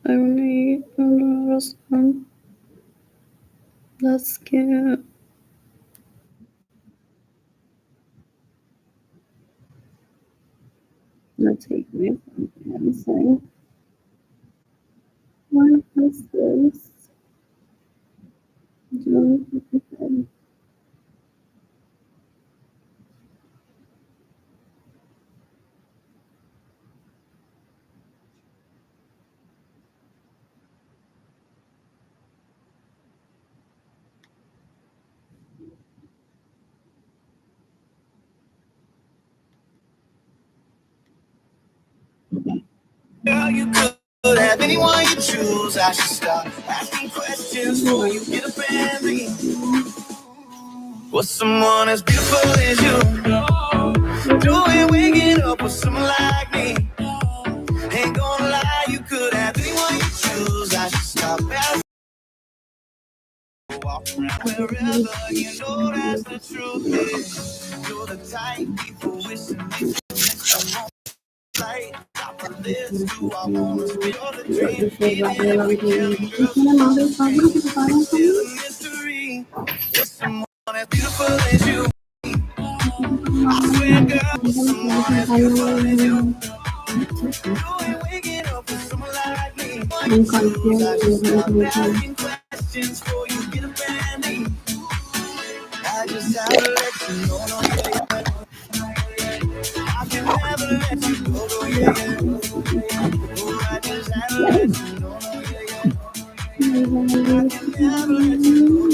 I only don't know what's on. Let's get. Let's take me something I'm saying. What is this? John. Girl, you could have anyone you choose. I should stop asking questions before you get offended. With someone as beautiful as you, doing waking up with someone like me. Ain't gonna lie, you could have anyone you choose. I should stop asking. Walk around wherever, you know that's the truth. Yeah. You're the type people wishing they could light. Top of this, do I wanna spit all the dream? Still a mystery. With someone as beautiful as you. I swear, girl, with someone as beautiful as you. Doing waking up with someone like me. I'm confused with everything. Asking questions before you get offended. I just have to let you know, no, yeah, yeah. I can never let you go, no, yeah, yeah. Oh, I just have to let you know, no, yeah, yeah. I can never let you go.